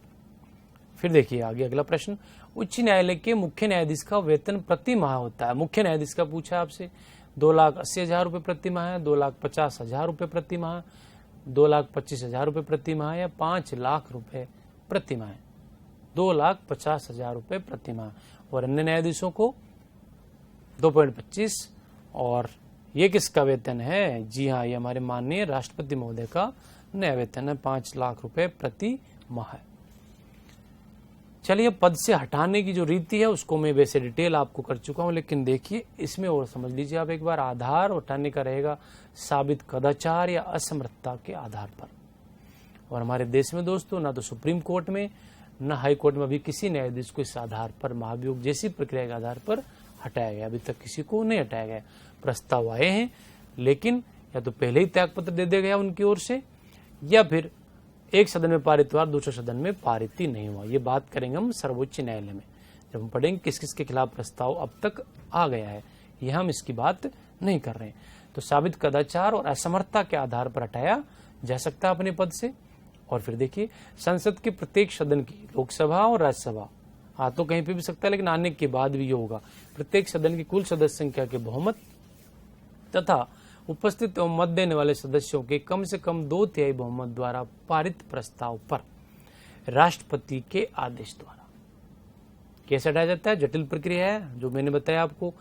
[SPEAKER 2] फिर देखिए आगे अगला प्रश्न, उच्च न्यायालय के मुख्य न्यायाधीश का वेतन प्रति माह होता है। मुख्य न्यायाधीश का पूछा आपसे, 2,80,000 रुपए प्रति माह है, 2,50,000 रुपए प्रति माह, 2,25,000 रुपए प्रति माह या 5 लाख रुपए प्रति माह? 2,50,000 रुपए प्रति माह। और अन्य न्यायाधीशों को 2.25। और ये किसका वेतन है? जी हाँ, ये हमारे माननीय राष्ट्रपति महोदय का नया वेतन है, 5 लाख रुपए प्रति माह। चलिए, पद से हटाने की जो रीति है उसको मैं वैसे डिटेल आपको कर चुका हूं, लेकिन देखिए इसमें और समझ लीजिए आप एक बार। आधार हटाने का रहेगा साबित कदाचार या असमर्थता के आधार पर। और हमारे देश में दोस्तों ना तो सुप्रीम कोर्ट में न हाई कोर्ट में अभी किसी न्यायाधीश को इस आधार पर महाभियोग जैसी प्रक्रिया के आधार पर हटाया गया, अभी तक किसी को नहीं हटाया गया। प्रस्ताव आए हैं, लेकिन या तो पहले ही त्यागपत्र दे दिया गया उनकी ओर से, या फिर एक सदन में पारित हुआ, दूसरे सदन में पारित ही नहीं हुआ। ये बात करेंगे हम सर्वोच्च न्यायालय में, जब हम पढ़ेंगे किस किस के खिलाफ प्रस्ताव अब तक आ गया है, ये हम इसकी बात नहीं कर रहे हैं। तो साबित कदाचार और असमर्थता के आधार पर हटाया जा सकता है अपने पद से। और फिर देखिए, संसद के प्रत्येक सदन की, लोकसभा और राज्यसभा, आ तो कहीं पे भी सकता है, लेकिन आने के बाद भी ये होगा, प्रत्येक सदन की कुल सदस्य संख्या के बहुमत तथा उपस्थित एवं मत देने वाले सदस्यों के कम से कम 2/3 बहुमत द्वारा पारित प्रस्ताव पर राष्ट्रपति के आदेश द्वारा कैसे हटाया जाता है? जटिल प्रक्रिया है, जो मैंने बताया आपको।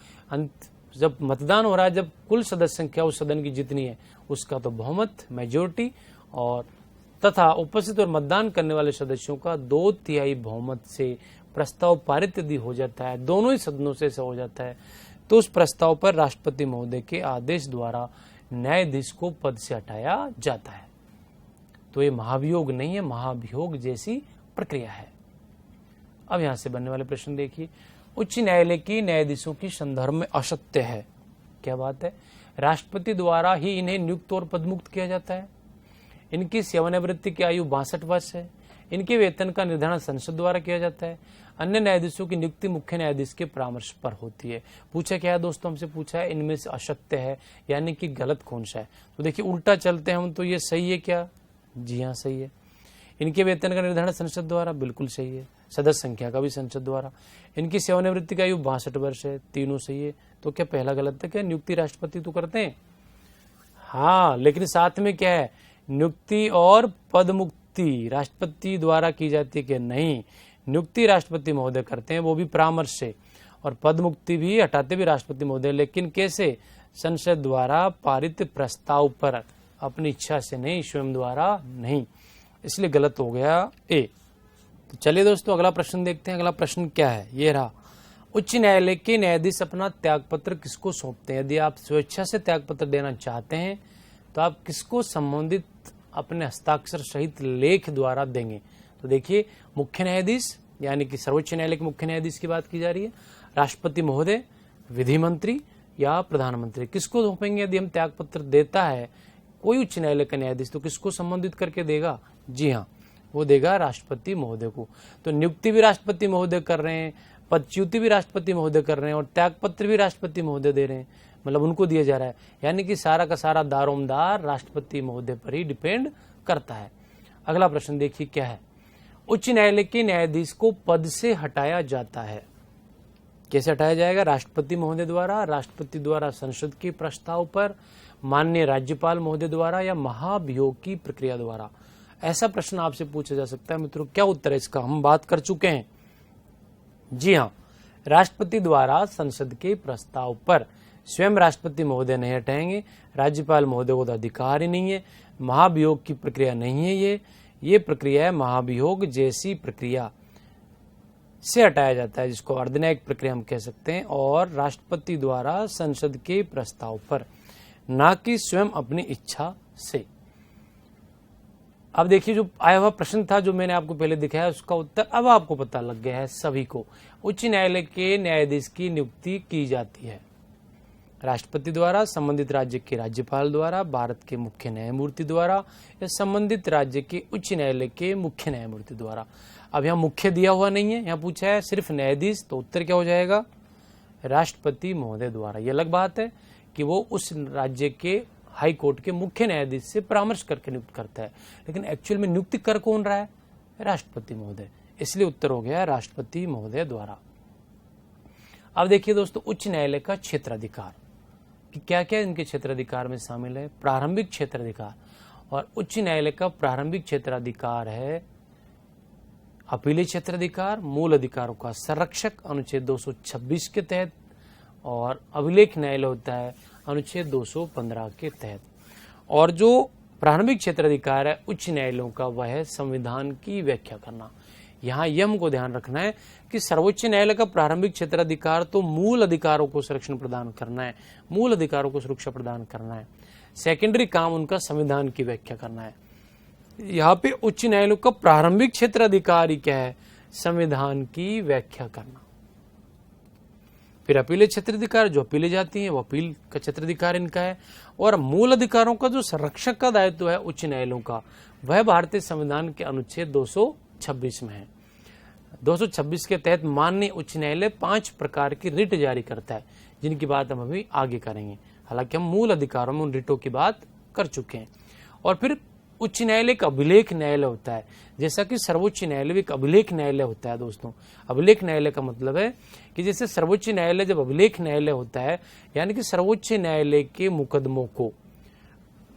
[SPEAKER 2] जब मतदान हो रहा है, जब कुल सदस्य संख्या उस सदन की जितनी है उसका तो बहुमत, मेजोरिटी, और तथा उपस्थित और मतदान करने वाले सदस्यों का 2/3 बहुमत से प्रस्ताव पारित यदि हो जाता है, दोनों ही सदनों से ऐसा हो जाता है, तो उस प्रस्ताव पर राष्ट्रपति महोदय के आदेश द्वारा न्यायाधीश को पद से हटाया जाता है। तो ये महाभियोग नहीं है, महाभियोग जैसी प्रक्रिया है। अब यहां से बनने वाले प्रश्न देखिए, उच्च न्यायालय की न्यायाधीशों की संदर्भ में असत्य है। क्या बात है? राष्ट्रपति द्वारा ही इन्हें नियुक्त और पदमुक्त किया जाता है। इनकी सेवानिवृत्ति की आयु 62 वर्ष है। इनके वेतन का निर्धारण संसद द्वारा किया जाता है। अन्य न्यायाधीशों की नियुक्ति मुख्य न्यायाधीश के परामर्श पर होती है। पूछा क्या है दोस्तों? हमसे पूछा है इनमें से असत्य है, यानी कि गलत कौन सा है। तो देखिए, उल्टा चलते हैं हम, तो ये सही है क्या? जी हाँ, सही है। इनके वेतन का निर्धारण संसद द्वारा, बिल्कुल सही है। सदस्य संख्या का भी संसद द्वारा। इनकी सेवानिवृत्ति की आयु 62 वर्ष है, तीनों सही है। तो क्या पहला गलत है? क्या नियुक्ति राष्ट्रपति तो करते हैं? हाँ, लेकिन साथ में क्या है? नियुक्ति और पद मुक्ति नियुक्ति राष्ट्रपति द्वारा की जाती है कि नहीं, नियुक्ति राष्ट्रपति महोदय करते हैं, वो भी परामर्श से, और पद मुक्ति भी हटाते भी राष्ट्रपति महोदय, लेकिन कैसे? संसद द्वारा पारित प्रस्ताव पर, अपनी इच्छा से नहीं, स्वयं द्वारा नहीं, इसलिए गलत हो गया ए। तो चलिए दोस्तों अगला प्रश्न देखते हैं। अगला प्रश्न क्या है, ये रहा, उच्च न्यायालय के न्यायाधीश अपना त्यागपत्र किसको सौंपते हैं? यदि आप स्वेच्छा से त्यागपत्र देना चाहते हैं तो आप किसको संबंधित अपने हस्ताक्षर सहित लेख द्वारा देंगे? तो देखिए, मुख्य न्यायाधीश यानी कि सर्वोच्च न्यायालय के मुख्य न्यायाधीश की बात की जा रही है, राष्ट्रपति महोदय, विधि मंत्री या प्रधानमंत्री, किसको सौंपेंगे? यदि हम त्यागपत्र देता है कोई उच्च न्यायालय का न्यायाधीश तो किसको संबंधित करके देगा? जी हाँ, वो देगा राष्ट्रपति महोदय को। तो नियुक्ति भी राष्ट्रपति महोदय कर रहे हैं, पदच्युति भी राष्ट्रपति महोदय कर रहे हैं, और त्यागपत्र भी राष्ट्रपति महोदय दे रहे हैं, मतलब उनको दिया जा रहा है, यानी कि सारा का सारा दारोमदार राष्ट्रपति महोदय पर ही डिपेंड करता है। अगला प्रश्न देखिए क्या है, उच्च न्यायालय के न्यायाधीश को पद से हटाया जाता है, कैसे हटाया जाएगा? राष्ट्रपति महोदय द्वारा, राष्ट्रपति द्वारा संसद के प्रस्ताव पर, माननीय राज्यपाल महोदय द्वारा, या महाभियोग की प्रक्रिया द्वारा। ऐसा प्रश्न आपसे पूछा जा सकता है मित्रों। क्या उत्तर है इसका? हम बात कर चुके हैं। जी हाँ, राष्ट्रपति द्वारा संसद के प्रस्ताव पर स्वयं राष्ट्रपति महोदय नहीं हटाएंगे, राज्यपाल महोदय को तो अधिकार ही नहीं है, महाभियोग की प्रक्रिया नहीं है, ये प्रक्रिया है महाभियोग जैसी प्रक्रिया से हटाया जाता है, जिसको अर्धन्यायिक प्रक्रिया हम कह सकते हैं, और राष्ट्रपति द्वारा संसद के प्रस्ताव पर, ना कि स्वयं अपनी इच्छा से। अब देखिए, जो आया हुआ प्रश्न था जो मैंने आपको पहले दिखाया, उसका उत्तर अब आपको पता लग गया है सभी को। उच्च न्यायालय के न्यायाधीश की नियुक्ति की जाती है राष्ट्रपति द्वारा, संबंधित राज्य के राज्यपाल द्वारा, भारत के मुख्य न्यायमूर्ति द्वारा, या संबंधित राज्य के उच्च न्यायालय के मुख्य न्यायमूर्ति द्वारा। अब यहाँ मुख्य दिया हुआ नहीं है, यहाँ पूछा है सिर्फ न्यायाधीश, तो उत्तर क्या हो जाएगा? राष्ट्रपति महोदय द्वारा। ये अलग बात है कि वो उस राज्य के हाई कोर्ट के मुख्य न्यायाधीश से परामर्श करके नियुक्त करता है, लेकिन एक्चुअल में नियुक्ति कर कौन रहा है? राष्ट्रपति महोदय, इसलिए उत्तर हो गया राष्ट्रपति महोदय द्वारा। अब देखिए दोस्तों, उच्च न्यायालय का क्षेत्राधिकार कि क्या क्या इनके क्षेत्राधिकार में शामिल है। प्रारंभिक क्षेत्राधिकार, और उच्च न्यायालय का प्रारंभिक क्षेत्राधिकार है अपीलीय क्षेत्राधिकार, मूल अधिकारों का संरक्षक अनुच्छेद 226 के तहत, और अभिलेख न्यायालय होता है अनुच्छेद 215 के तहत। और जो प्रारंभिक क्षेत्राधिकार है उच्च न्यायालयों का, वह है संविधान की व्याख्या करना। यहाँ यह हमको ध्यान रखना है कि सर्वोच्च न्यायालय का प्रारंभिक क्षेत्राधिकार तो मूल अधिकारों को संरक्षण प्रदान करना है, मूल अधिकारों को सुरक्षा प्रदान करना है, सेकेंडरी काम उनका संविधान की व्याख्या करना है। यहाँ पे उच्च न्यायालय का प्रारंभिक क्षेत्राधिकार ही क्या है? संविधान की व्याख्या करना। फिर अपीलीय क्षेत्राधिकार, जो अपीले जाती है वो अपील का क्षेत्राधिकार इनका है, और मूल अधिकारों का जो संरक्षक का दायित्व है उच्च न्यायालयों का, वह भारतीय संविधान के अनुच्छेद 226 में है। 226 के तहत माननीय उच्च न्यायालय 5 प्रकार की रिट जारी करता है, जिनकी बात हम अभी आगे करेंगे। हालांकि हम मूल अधिकारों में उन रिटों की बात कर चुके हैं। और फिर उच्च न्यायालय एक अभिलेख न्यायालय होता है, जैसा कि सर्वोच्च न्यायालय एक अभिलेख न्यायालय होता है। दोस्तों, अभिलेख न्यायालय का मतलब है कि जैसे सर्वोच्च न्यायालय जब अभिलेख न्यायालय होता है, यानी कि सर्वोच्च न्यायालय के मुकदमों को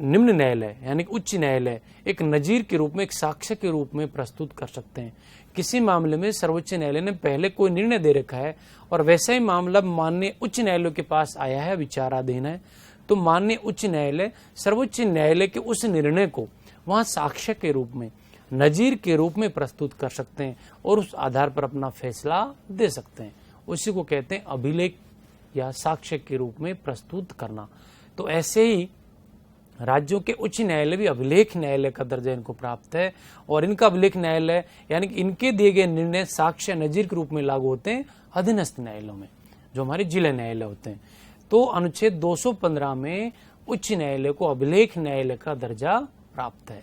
[SPEAKER 2] निम्न न्यायालय यानी कि उच्च न्यायालय एक नजीर के रूप में, एक साक्ष्य के रूप में प्रस्तुत कर सकते हैं। किसी मामले में सर्वोच्च न्यायालय ने पहले कोई निर्णय दे रखा है और वैसा ही मामला माननीय उच्च न्यायालय के पास आया है, विचाराधीन है, तो माननीय उच्च न्यायालय सर्वोच्च न्यायालय के उस निर्णय को वहां साक्ष्य के रूप में, नजीर के रूप में प्रस्तुत कर सकते हैं और उस आधार पर अपना फैसला दे सकते हैं। उसी को कहते हैं अभिलेख या साक्ष्य के रूप में प्रस्तुत करना। तो ऐसे ही राज्यों के उच्च न्यायालय भी अभिलेख न्यायालय का दर्जा इनको प्राप्त है, और इनका अभिलेख न्यायालय यानी कि इनके दिए गए निर्णय साक्ष्य नजीर के रूप में लागू होते हैं अधीनस्थ न्यायालयों में, जो हमारे जिला न्यायालय होते हैं। तो अनुच्छेद 215 में उच्च न्यायालय को अभिलेख न्यायालय का दर्जा प्राप्त है।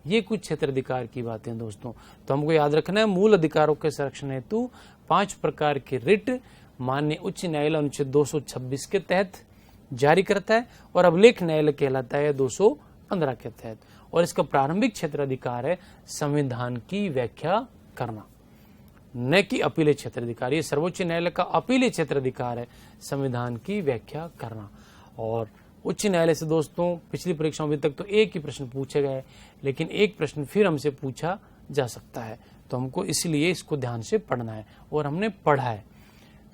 [SPEAKER 2] ये कुछ क्षेत्राधिकार की बातें दोस्तों। तो हमको याद रखना है, मूल अधिकारों के संरक्षण हेतु 5 प्रकार की रिट माननीय उच्च न्यायालय अनुच्छेद 226 के तहत जारी करता है, और अभिलेख न्यायालय कहलाता है 215 के तहत। और इसका प्रारंभिक क्षेत्राधिकार है संविधान की व्याख्या करना, न कि अपीलीय क्षेत्राधिकार। ये सर्वोच्च न्यायालय का अपीलीय क्षेत्राधिकार है संविधान की व्याख्या करना। और उच्च न्यायालय से दोस्तों पिछली परीक्षाओं में तक तो एक ही प्रश्न पूछे गए, लेकिन एक प्रश्न फिर हमसे पूछा जा सकता है, तो हमको इसलिए इसको ध्यान से पढ़ना है और हमने पढ़ा है।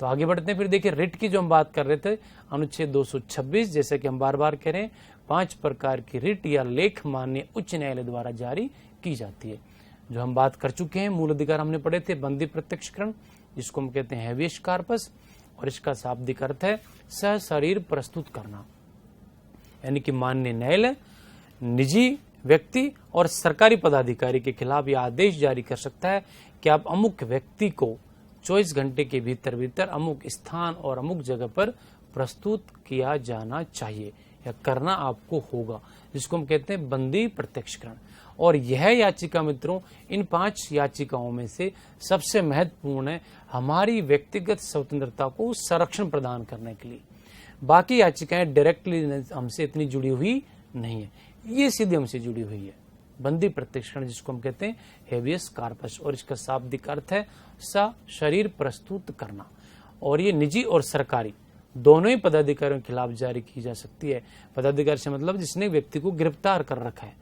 [SPEAKER 2] तो आगे बढ़ते हैं। फिर देखिए रिट की जो हम बात कर रहे थे, अनुच्छेद 226, जैसे कि हम बार बार कह रहे हैं, 5 प्रकार की रिट या लेख माननीय उच्च न्यायालय द्वारा जारी की जाती है। जो हम बात कर चुके हैं, मूल अधिकार हमने पढ़े थे, बंदी प्रत्यक्षकरण, जिसको हम कहते हैं हैबियस कॉर्पस, और इसका शाब्दिक अर्थ है सशरीर प्रस्तुत करना, यानी कि माननीय न्यायालय निजी व्यक्ति और सरकारी पदाधिकारी के खिलाफ यह आदेश जारी कर सकता है कि आप अमुक व्यक्ति को 24 घंटे के भीतर अमुक स्थान और अमुक जगह पर प्रस्तुत किया जाना चाहिए या करना आपको होगा, जिसको हम कहते हैं बंदी प्रत्यक्षकरण। और यह याचिका मित्रों इन 5 याचिकाओं में से सबसे महत्वपूर्ण है हमारी व्यक्तिगत स्वतंत्रता को संरक्षण प्रदान करने के लिए। बाकी याचिकाएं डायरेक्टली हमसे इतनी जुड़ी हुई नहीं है, ये सीधे हमसे जुड़ी हुई है। बंदी प्रत्यक्षकरण जिसको हम कहते हैं हेबियस कॉर्पस, और इसका शाब्दिक अर्थ है सशरीर प्रस्तुत करना, और ये निजी और सरकारी दोनों ही पदाधिकारियों के खिलाफ जारी की जा सकती है। पदाधिकारी से मतलब जिसने व्यक्ति को गिरफ्तार कर रखा है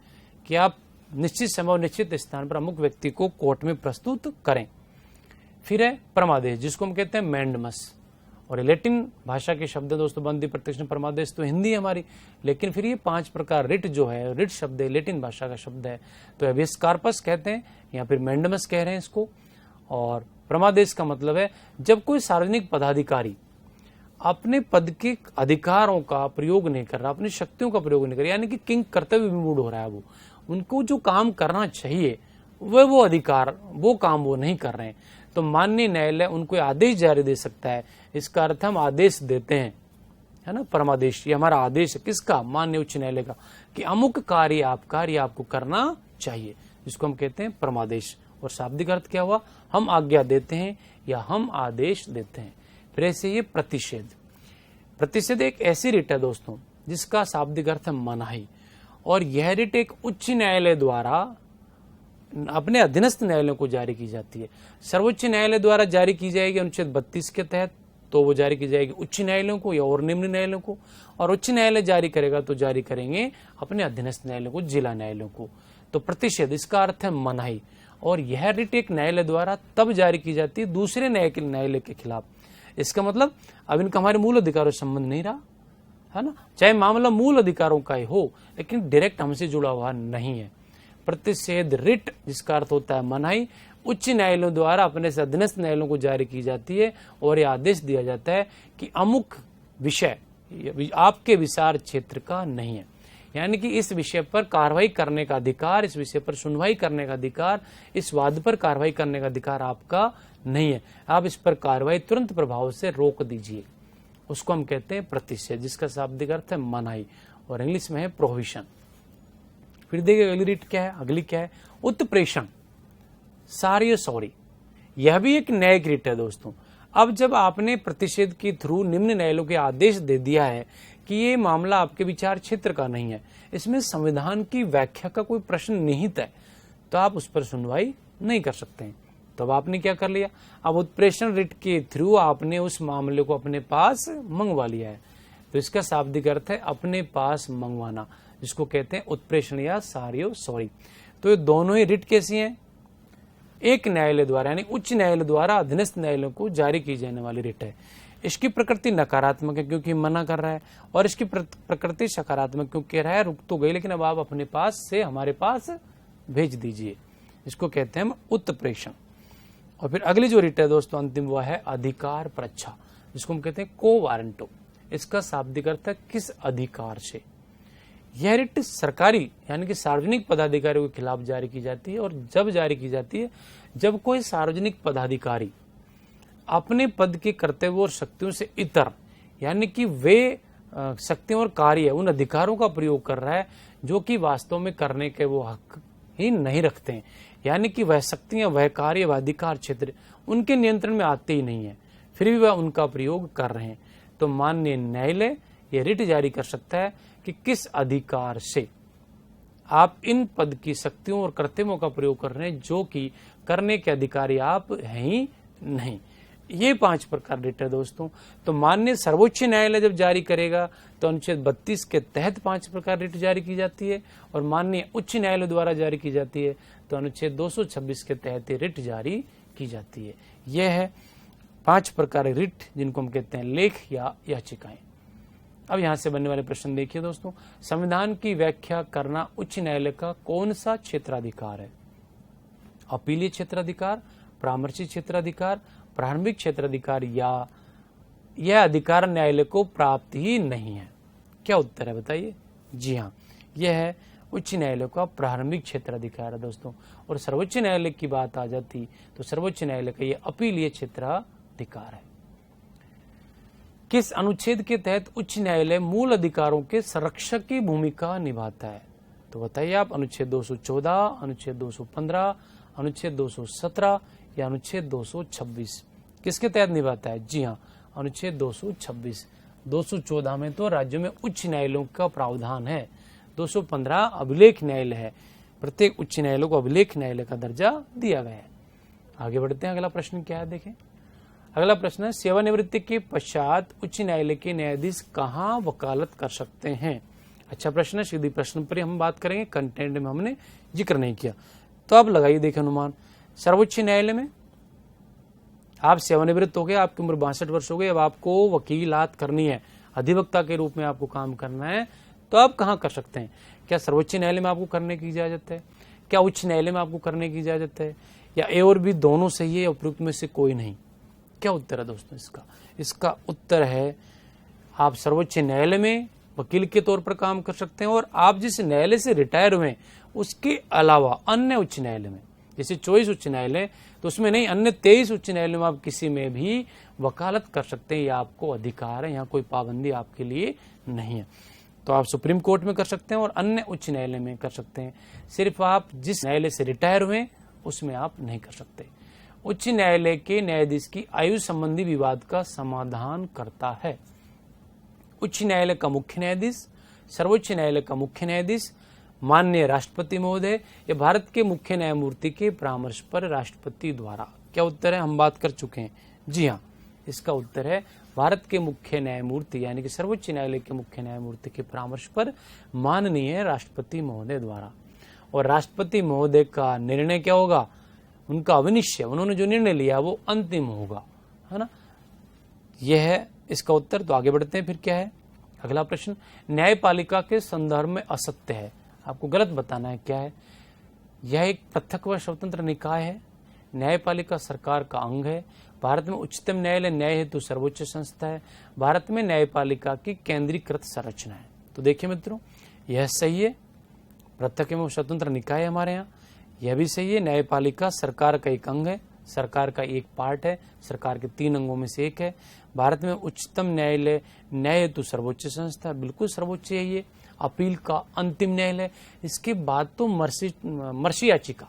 [SPEAKER 2] कि आप निश्चित समय और निश्चित स्थान पर अमुक व्यक्ति को कोर्ट में प्रस्तुत करें। फिर है परमादेश, जिसको हम कहते हैं मैंडमस, और लैटिन भाषा के शब्द है दोस्तों बंदी प्रत्यक्षकरण परमादेश, तो हिंदी है हमारी, लेकिन फिर ये 5 प्रकार रिट जो है, रिट शब्द है लैटिन भाषा का शब्द है, तो हेबियस कॉर्पस कहते हैं या फिर मैंडमस कह रहे हैं इसको। और परमादेश का मतलब है जब कोई सार्वजनिक पदाधिकारी अपने पद के अधिकारों का प्रयोग नहीं कर रहा, अपनी शक्तियों का प्रयोग नहीं कर रहा, यानी कि किंग कर्तव्य विमूढ़ हो रहा है, वो उनको जो काम करना चाहिए वो अधिकार वो काम वो नहीं कर रहे हैं, तो माननीय न्यायालय उनको आदेश जारी दे सकता है। इसका अर्थ हम आदेश देते हैं, है ना, परमादेश, ये हमारा आदेश है किसका, माननीय उच्च न्यायालय का, कि अमुक कार्य आपको करना चाहिए, जिसको हम कहते हैं परमादेश। और शाब्दिक अर्थ क्या हुआ, हम आज्ञा देते हैं या हम आदेश देते हैं। फिर ऐसे ये प्रतिषेध, प्रतिषेध एक ऐसी रिट है दोस्तों जिसका शाब्दिक अर्थ है मनाही, और यह रिट एक उच्च न्यायालय द्वारा अपने अधीनस्थ न्यायालयों को जारी की जाती है। सर्वोच्च न्यायालय द्वारा जारी की जाएगी अनुच्छेद 32 के तहत, तो वो जारी की जाएगी उच्च न्यायालयों को या और निम्न न्यायालयों को, और उच्च न्यायालय जारी करेगा तो जारी करेंगे अपने अधीनस्थ न्यायालयों को, जिला न्यायालयों को। तो प्रतिषेध इसका अर्थ है मनाही, और यह रिट एक न्यायालय द्वारा तब जारी की जाती है दूसरे न्यायालय के खिलाफ। इसका मतलब अब इनका हमारे मूल अधिकारों से संबंध नहीं रहा, है ना, चाहे मामला मूल अधिकारों का ही हो, लेकिन डायरेक्ट हमसे जुड़ा हुआ नहीं है। प्रतिषेध रिट जिसका अर्थ होता है मनाही, उच्च न्यायालयों द्वारा अपने से अधीनस्थ न्यायालयों को जारी की जाती है, और यह आदेश दिया जाता है कि अमुक विषय आपके विचार क्षेत्र का नहीं है, यानी कि इस विषय पर कार्रवाई करने का अधिकार, इस विषय पर सुनवाई करने का अधिकार, इस वाद पर कार्रवाई करने का अधिकार आपका नहीं है, आप इस पर कार्रवाई तुरंत प्रभाव से रोक दीजिए, उसको हम कहते हैं प्रतिषेध, जिसका शाब्दिक अर्थ है मनाही, और इंग्लिश में है प्रोहिबिशन। फिर देखिए अगली रिट क्या है, अगली क्या है, उत्प्रेषण, सॉरी, यह भी एक न्यायिक रिट है दोस्तों। अब जब आपने प्रतिषेध के थ्रू निम्न न्यायालयों के आदेश दे दिया है कि ये मामला आपके विचार क्षेत्र का नहीं है, इसमें संविधान की व्याख्या का कोई प्रश्न निहित है, तो आप उस पर सुनवाई नहीं कर सकते हैं। तो अब आपने क्या कर लिया, अब उत्प्रेषण रिट के थ्रू आपने उस मामले को अपने पास मंगवा लिया है, तो इसका शाब्दिक अर्थ है अपने पास मंगवाना, जिसको कहते हैं उत्प्रेषण या सॉरी। तो ये दोनों ही रिट कैसी हैं, एक न्यायालय द्वारा यानी उच्च न्यायालय द्वारा अधीनस्थ न्यायालयों को जारी की जाने वाली रिट है। इसकी प्रकृति नकारात्मक है क्योंकि मना कर रहा है, और इसकी प्रकृति सकारात्मक क्योंकि कह रहा है रुक तो गई लेकिन अब आप अपने पास से हमारे पास भेज दीजिए, इसको कहते हैं हम उत्प्रेषण। और फिर अगली जो रिट है दोस्तों अंतिम वह है अधिकार प्रच्छा, जिसको हम कहते हैं को वारंटो। इसका शाब्दिक अर्थ है किस अधिकार से। यह रिट सरकारी यानी कि सार्वजनिक पदाधिकारियों के खिलाफ जारी की जाती है, और जब जारी की जाती है जब कोई सार्वजनिक पदाधिकारी अपने पद के कर्तव्यों और शक्तियों से इतर यानी कि वे शक्तियों और कार्य उन अधिकारों का प्रयोग कर रहा है जो कि वास्तव में करने के वो हक ही नहीं रखते हैं, यानी कि वह शक्तियां वह कार्य वह अधिकार क्षेत्र उनके नियंत्रण में आते ही नहीं है, फिर भी वह उनका प्रयोग कर रहे हैं। तो माननीय न्यायालय यह रिट जारी कर सकता है कि किस अधिकार से आप इन पद की शक्तियों और कर्तव्यों का प्रयोग कर रहे हैं जो कि करने के अधिकारी आप हैं ही नहीं। ये 5 प्रकार रिट है दोस्तों। तो माननीय सर्वोच्च न्यायालय जब जारी करेगा तो अनुच्छेद 32 के तहत 5 प्रकार रिट जारी की जाती है, और माननीय उच्च न्यायालय द्वारा जारी की जाती है तो अनुच्छेद 226 के तहत रिट जारी की जाती है। यह है 5 प्रकार रिट, जिनको हम कहते हैं लेख या याचिकाएं। अब यहां से बनने वाले प्रश्न देखिए दोस्तों। संविधान की व्याख्या करना उच्च न्यायालय का कौन सा क्षेत्राधिकार है? अपीलीय क्षेत्राधिकार, परामर्शी क्षेत्राधिकार, प्रारंभिक क्षेत्राधिकार, या यह अधिकार न्यायालय को प्राप्त ही नहीं है? क्या उत्तर है बताइए? जी हाँ, यह है उच्च न्यायालय का प्रारंभिक क्षेत्राधिकार है दोस्तों। और सर्वोच्च न्यायालय की बात आ जाती तो सर्वोच्च न्यायालय का यह अपीलीय क्षेत्राधिकार है। किस अनुच्छेद के तहत उच्च न्यायालय मूल अधिकारों के संरक्षक की भूमिका निभाता है? तो बताइए आप, अनुच्छेद 214, अनुच्छेद 215, अनुच्छेद 217 या अनुच्छेद 226? किसके तहत निभाता है? जी हाँ, अनुच्छेद 226। 214 में तो राज्यों में उच्च न्यायालयों का प्रावधान है। 215 अभिलेख न्यायालय है, प्रत्येक उच्च न्यायालय को अभिलेख न्यायालय का दर्जा दिया गया है। आगे बढ़ते हैं, अगला प्रश्न क्या है देखें। अगला प्रश्न है, सेवानिवृत्ति के पश्चात उच्च न्यायालय के न्यायाधीश कहाँ वकालत कर सकते हैं? अच्छा प्रश्न है, सीधी प्रश्न पर हम बात करेंगे, कंटेंट में हमने जिक्र नहीं किया। तो अब लगाइए देखें अनुमान। सर्वोच्च न्यायालय में आप सेवानिवृत्त हो गए, आपकी उम्र 62 वर्ष हो गई, अब आपको वकीलात करनी है, अधिवक्ता के रूप में आपको काम करना है, तो आप कहाँ कर सकते हैं? क्या सर्वोच्च न्यायालय में आपको करने की इजाजत है? क्या उच्च न्यायालय में आपको करने की इजाजत है? या ए और बी दोनों सही है, उपयुक्त में से कोई नहीं? क्या उत्तर है दोस्तों इसका? इसका उत्तर है आप सर्वोच्च न्यायालय में वकील के तौर पर काम कर सकते हैं, और आप जिस न्यायालय से रिटायर हुए उसके अलावा अन्य उच्च न्यायालय में, जैसे 24 उच्च न्यायालय तो उसमें नहीं, अन्य 23 उच्च न्यायालय में आप किसी में भी वकालत कर सकते हैं, यह आपको अधिकार है, यहाँ कोई पाबंदी आपके लिए नहीं है। तो आप सुप्रीम कोर्ट में कर सकते हैं और अन्य उच्च न्यायालय में कर सकते हैं, सिर्फ आप जिस न्यायालय से रिटायर हुए उसमें आप नहीं कर सकते। उच्च न्यायालय के न्यायाधीश की आयु संबंधी विवाद का समाधान करता है उच्च न्यायालय का मुख्य न्यायाधीश, सर्वोच्च न्यायालय का मुख्य न्यायाधीश, माननीय राष्ट्रपति महोदय, या भारत के मुख्य न्यायमूर्ति के परामर्श पर राष्ट्रपति द्वारा। क्या उत्तर है? हम बात कर चुके हैं। जी हाँ, इसका उत्तर है भारत के मुख्य न्यायमूर्ति यानी कि सर्वोच्च न्यायालय के मुख्य न्यायमूर्ति के परामर्श पर माननीय राष्ट्रपति महोदय द्वारा। और राष्ट्रपति महोदय का निर्णय क्या होगा? उनका अविनिश्चय, उन्होंने जो निर्णय लिया वो अंतिम होगा, है ना? यह है इसका उत्तर। तो आगे बढ़ते हैं, फिर क्या है अगला प्रश्न। न्यायपालिका के संदर्भ में असत्य है, आपको गलत बताना है क्या है। यह एक पृथक व स्वतंत्र निकाय है, न्यायपालिका सरकार का अंग है, भारत में उच्चतम न्यायालय न्याय हेतु सर्वोच्च संस्था है, भारत में न्यायपालिका की केंद्रीकृत संरचना है। तो देखिए मित्रों, यह सही है, पृथक एवं स्वतंत्र निकाय है हमारे यहाँ, यह भी सही है। न्यायपालिका सरकार का एक अंग है, सरकार का एक पार्ट है, सरकार के 3 अंगों में से एक है। भारत में उच्चतम न्यायालय न्याय हेतु सर्वोच्च संस्था, बिल्कुल सर्वोच्च है ये, अपील का अंतिम न्यायालय। इसके बाद तो मर्सी याचिका,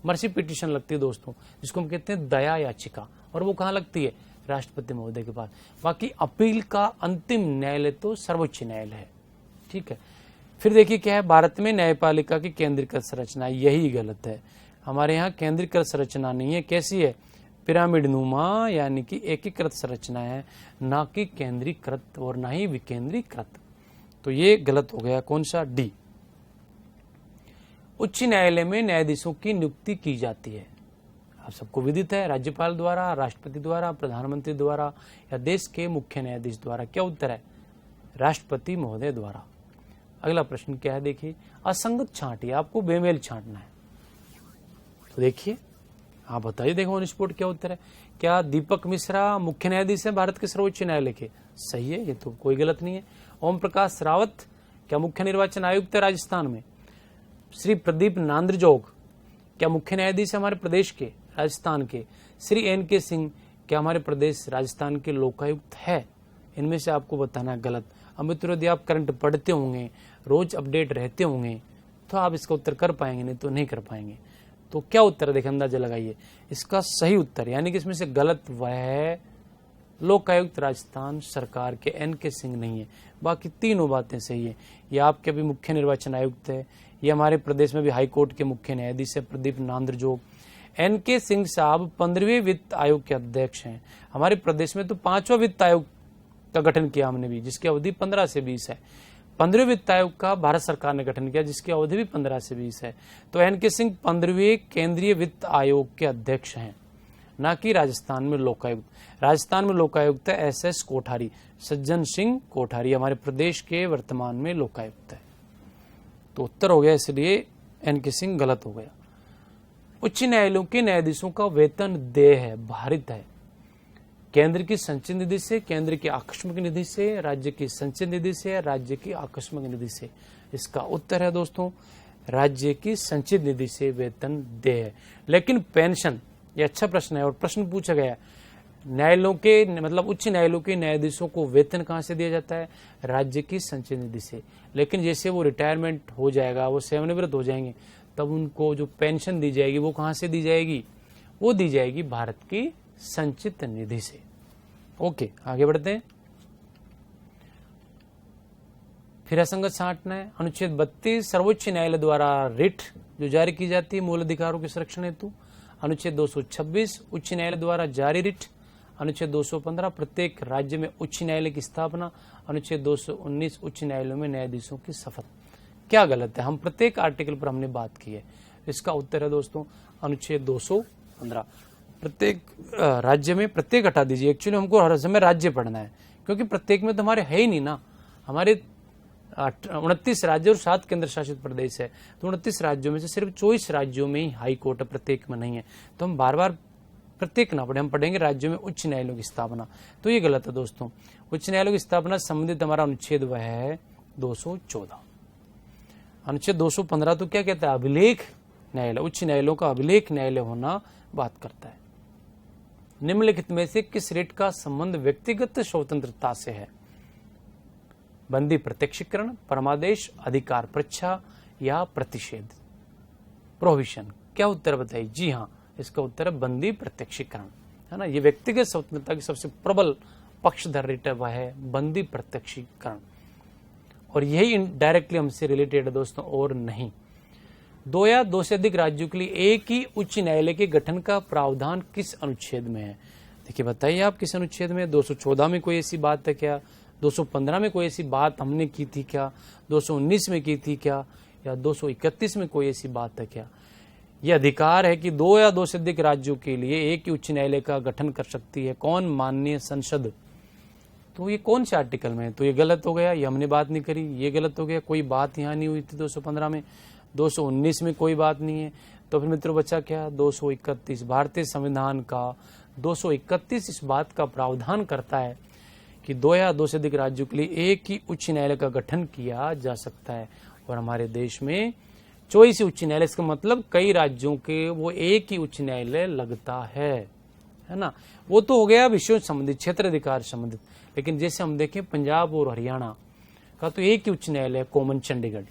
[SPEAKER 2] मर्सी पिटीशन लगती है दोस्तों, जिसको हम कहते हैं दया याचिका, और वो कहाँ लगती है? राष्ट्रपति महोदय के पास। बाकी अपील का अंतिम न्यायालय तो सर्वोच्च न्यायालय है, ठीक है। फिर देखिए क्या है, भारत में न्यायपालिका की केंद्रीकृत संरचना, यही गलत है। हमारे यहाँ केंद्रीकृत संरचना नहीं है, कैसी है? पिरामिड नुमा, यानी कि एकीकृत संरचना है, ना कि केंद्रीकृत और ना ही विकेंद्रीकृत। तो ये गलत हो गया, कौन सा? डी। उच्च न्यायालय में न्यायाधीशों की नियुक्ति की जाती है, आप सबको विदित है, राज्यपाल द्वारा, राष्ट्रपति द्वारा, प्रधानमंत्री द्वारा, या देश के मुख्य न्यायाधीश द्वारा। क्या उत्तर है? राष्ट्रपति महोदय द्वारा। अगला प्रश्न क्या है देखिए, असंगत छांटिए, आपको बेमेल छांटना है। तो देखिए आप बताइए, देखो ऑन स्पॉट क्या उत्तर है। क्या दीपक मिश्रा मुख्य न्यायाधीश है भारत के सर्वोच्च न्यायालय के? सही है, ये तो कोई गलत नहीं है। ओम प्रकाश रावत क्या मुख्य निर्वाचन आयुक्त है राजस्थान में? श्री प्रदीप नांद्रजोग क्या मुख्य न्यायाधीश है हमारे प्रदेश के, राजस्थान के? श्री एन.के. सिंह क्या हमारे प्रदेश राजस्थान के लोकायुक्त है? इनमें से आपको बताना गलत। अब मित्रों, यदि आप करंट पढ़ते होंगे, रोज अपडेट रहते होंगे, तो आप इसका उत्तर कर पाएंगे, नहीं तो नहीं कर पाएंगे। तो क्या उत्तर है, देखिए अंदाजा लगाइए। इसका सही उत्तर यानी कि इसमें से गलत वह है लोकायुक्त राजस्थान सरकार के एन.के. सिंह नहीं है, बाकी तीनों बातें सही है। ये आपके अभी मुख्य निर्वाचन आयुक्त है, ये हमारे प्रदेश में भी हाई कोर्ट के मुख्य न्यायाधीश है प्रदीप नांद्रजोग, एनके सिंह साहब 15वें वित्त आयोग के अध्यक्ष हैं। हमारे प्रदेश में तो 5वां वित्त आयोग का गठन किया हमने भी, जिसकी अवधि 15 से 20 है। 15वें वित्त आयोग का भारत सरकार ने गठन किया, जिसकी अवधि भी 15 से 20 है। तो एनके सिंह 15वें केंद्रीय वित्त आयोग के अध्यक्ष हैं, ना कि राजस्थान में लोकायुक्त। राजस्थान में लोकायुक्त है SS कोठारी, सज्जन सिंह कोठारी हमारे प्रदेश के वर्तमान में लोकायुक्त है। तो उत्तर हो गया, इसलिए एनके सिंह गलत हो गया। उच्च न्यायालयों के न्यायाधीशों का वेतन देय है, भारित है। केंद्र की संचित निधि से, केंद्र की आकस्मिक निधि से, राज्य की संचित निधि से, राज्य की आकस्मिक निधि से। इसका उत्तर है दोस्तों राज्य की संचित निधि से वेतन देय है। लेकिन पेंशन, ये अच्छा प्रश्न है और प्रश्न पूछा गया है, न्यायालयों के मतलब उच्च न्यायालयों के न्यायाधीशों को वेतन कहां से दिया जाता है? राज्य की संचित निधि से। लेकिन जैसे वो रिटायरमेंट हो जाएगा, वो सेवानिवृत्त हो जाएंगे, तब उनको जो पेंशन दी जाएगी वो कहां से दी जाएगी? वो दी जाएगी भारत की संचित निधि से। ओके, आगे बढ़ते हैं। फिर असंगत छांटना है। अनुच्छेद 32 सर्वोच्च न्यायालय द्वारा रिट जो जारी की जाती है मूल अधिकारों के संरक्षण हेतु। अनुच्छेद 226 उच्च न्यायालय द्वारा जारी रिट। अनुच्छेद 215 प्रत्येक राज्य में उच्च न्यायालय की स्थापना। अनुच्छेद 219 उच्च न्यायालयों में न्यायाधीशों की शपथ। क्या गलत है? हम प्रत्येक आर्टिकल पर हमने बात की है। इसका उत्तर है दोस्तों अनुच्छेद 215। प्रत्येक राज्य में, प्रत्येक हटा दीजिए, एक्चुअली हमको हर समय राज्य पढ़ना है, क्योंकि प्रत्येक में तो हमारे है ही नहीं ना। हमारे 29 राज्य और 7 केंद्र शासित प्रदेश है, तो 29 राज्यों में से सिर्फ 24 राज्यों में ही हाई कोर्ट है, प्रत्येक में नहीं है। तो हम बार बार प्रत्येक ना पढ़े, हम पढ़ेंगे राज्यों में उच्च न्यायालयों की स्थापना। तो ये गलत है दोस्तों। उच्च न्यायालयों की स्थापना संबंधित हमारा अनुच्छेद वह है 214। अनुच्छेद 215 तो क्या कहता है? अभिलेख न्यायालय, उच्च न्यायालयों का अभिलेख न्यायालय होना बात करता है। निम्नलिखित में से किस रिट का संबंध व्यक्तिगत स्वतंत्रता से है? बंदी प्रत्यक्षीकरण, परमादेश, अधिकार परीक्षा या प्रतिषेध, प्रोहिबिशन। क्या उत्तर बताइए? जी हाँ, इसका उत्तर है बंदी प्रत्यक्षीकरण, है ना। ये व्यक्तिगत स्वतंत्रता की सबसे प्रबल पक्षधर रिट है, वह है बंदी प्रत्यक्षीकरण, और यही डायरेक्टली हमसे रिलेटेड है दोस्तों, और नहीं। 2 या 2 से अधिक राज्यों के लिए एक ही उच्च न्यायालय के गठन का प्रावधान किस अनुच्छेद में है? देखिए बताइए आप, किस अनुच्छेद में? 214 में कोई ऐसी बात है क्या? 215 में कोई ऐसी बात हमने की थी क्या? 219 में की थी क्या? या 231 में कोई ऐसी बात है क्या? यह अधिकार है कि 2 या 2 से अधिक राज्यों के लिए एक ही उच्च न्यायालय का गठन कर सकती है कौन? माननीय संसद। तो ये कौन से आर्टिकल में है? तो ये गलत हो गया, ये हमने बात नहीं करी, ये गलत हो गया। कोई बात यहाँ नहीं हुई थी 215 में, 219 में कोई बात नहीं है। तो फिर मित्रों बचा क्या? 231। भारतीय संविधान का 231 इस बात का प्रावधान करता है कि 2 या 2 से अधिक राज्यों के लिए एक ही उच्च न्यायालय का गठन किया जा सकता है। और हमारे देश में 24 उच्च न्यायालय, इसका मतलब कई राज्यों के वो एक ही उच्च न्यायालय लगता है ना। वो तो हो गया विषयों संबंधित, क्षेत्र अधिकार संबंधित। लेकिन जैसे हम देखें पंजाब और हरियाणा का तो एक ही उच्च न्यायालय है, कॉमन चंडीगढ़।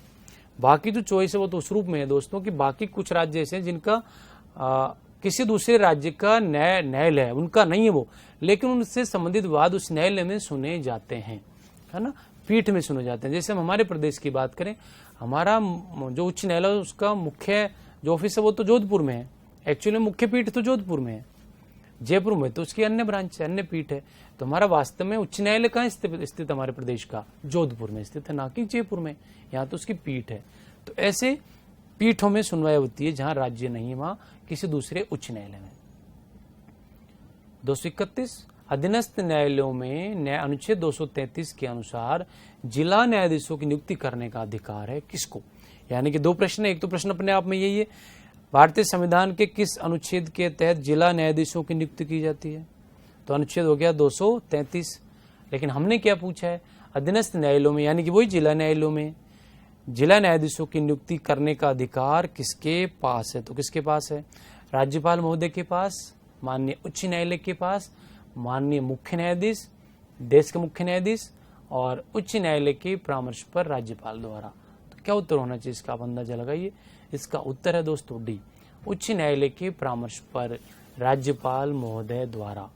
[SPEAKER 2] बाकी जो चॉइस है वो तो उस रूप में है दोस्तों कि बाकी कुछ राज्य ऐसे हैं जिनका किसी दूसरे राज्य का न्यायालय है, उनका नहीं है वो, लेकिन उनसे संबंधित वाद उस न्यायालय में सुने जाते हैं, है ना, पीठ में सुने जाते हैं। जैसे हम हमारे प्रदेश की बात करें, हमारा जो उच्च न्यायालय उसका मुख्य जो ऑफिस है वो तो जोधपुर में है। एक्चुअली मुख्य पीठ तो जोधपुर में है, जयपुर में तो उसकी अन्य ब्रांच है, अन्य पीठ है। तो हमारा वास्तव में उच्च न्यायालय कहाँ स्थित हमारे प्रदेश का? जोधपुर में स्थित है, ना कि जयपुर में। यहाँ तो उसकी पीठ है। तो ऐसे पीठों में सुनवाई होती है जहां राज्य नहीं, वहां किसी दूसरे उच्च न्यायालय में। 231 अधीनस्थ न्यायालयों में अनुच्छेद 233 के अनुसार जिला न्यायाधीशों की नियुक्ति करने का अधिकार है किसको? यानी कि 2 प्रश्न है। एक तो प्रश्न अपने आप में यही है, भारतीय संविधान के किस अनुच्छेद के तहत जिला न्यायाधीशों की नियुक्ति की जाती है? तो अनुच्छेद हो गया 233। लेकिन हमने क्या पूछा है? अधीनस्थ न्यायालयों में, यानी कि वही जिला न्यायालयों में जिला न्यायाधीशों की नियुक्ति करने का अधिकार किसके पास है? तो किसके पास है? राज्यपाल महोदय के पास, माननीय उच्च न्यायालय के पास, माननीय मुख्य न्यायाधीश, देश के मुख्य न्यायाधीश, और उच्च न्यायालय के परामर्श पर राज्यपाल द्वारा। तो क्या उत्तर होना चाहिए इसका? आप अंदाजा लगाइए। इसका उत्तर है दोस्तों डी, उच्च न्यायालय के परामर्श पर राज्यपाल महोदय द्वारा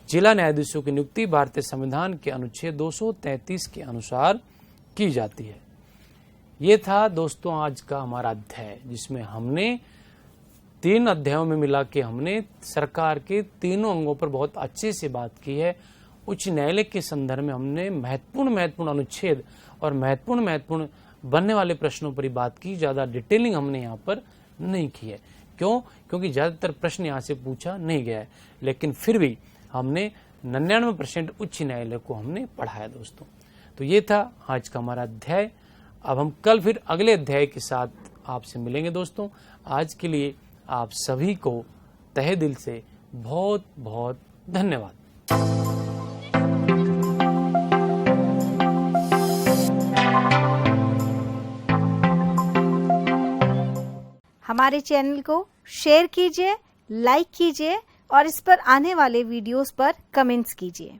[SPEAKER 2] जिला न्यायाधीशों की नियुक्ति भारतीय संविधान के अनुच्छेद 233 के अनुसार की जाती है। ये था दोस्तों आज का हमारा अध्याय, जिसमें हमने 3 अध्यायों में मिला के हमने सरकार के तीनों अंगों पर बहुत अच्छे से बात की है। उच्च न्यायालय के संदर्भ में हमने महत्वपूर्ण अनुच्छेद और महत्वपूर्ण बनने वाले प्रश्नों पर ही बात की, ज्यादा डिटेलिंग हमने यहाँ पर नहीं की है। क्यों? क्योंकि ज्यादातर प्रश्न यहाँ से पूछा नहीं गया है, लेकिन फिर भी हमने 99% उच्च न्यायालय को हमने पढ़ाया दोस्तों। तो ये था आज का हमारा अध्याय। अब हम कल फिर अगले अध्याय के साथ आपसे मिलेंगे दोस्तों। आज के लिए आप सभी को तहे दिल से बहुत बहुत धन्यवाद।
[SPEAKER 1] हमारे चैनल को शेयर कीजिए, लाइक कीजिए और इस पर आने वाले वीडियोस पर कमेंट्स कीजिए।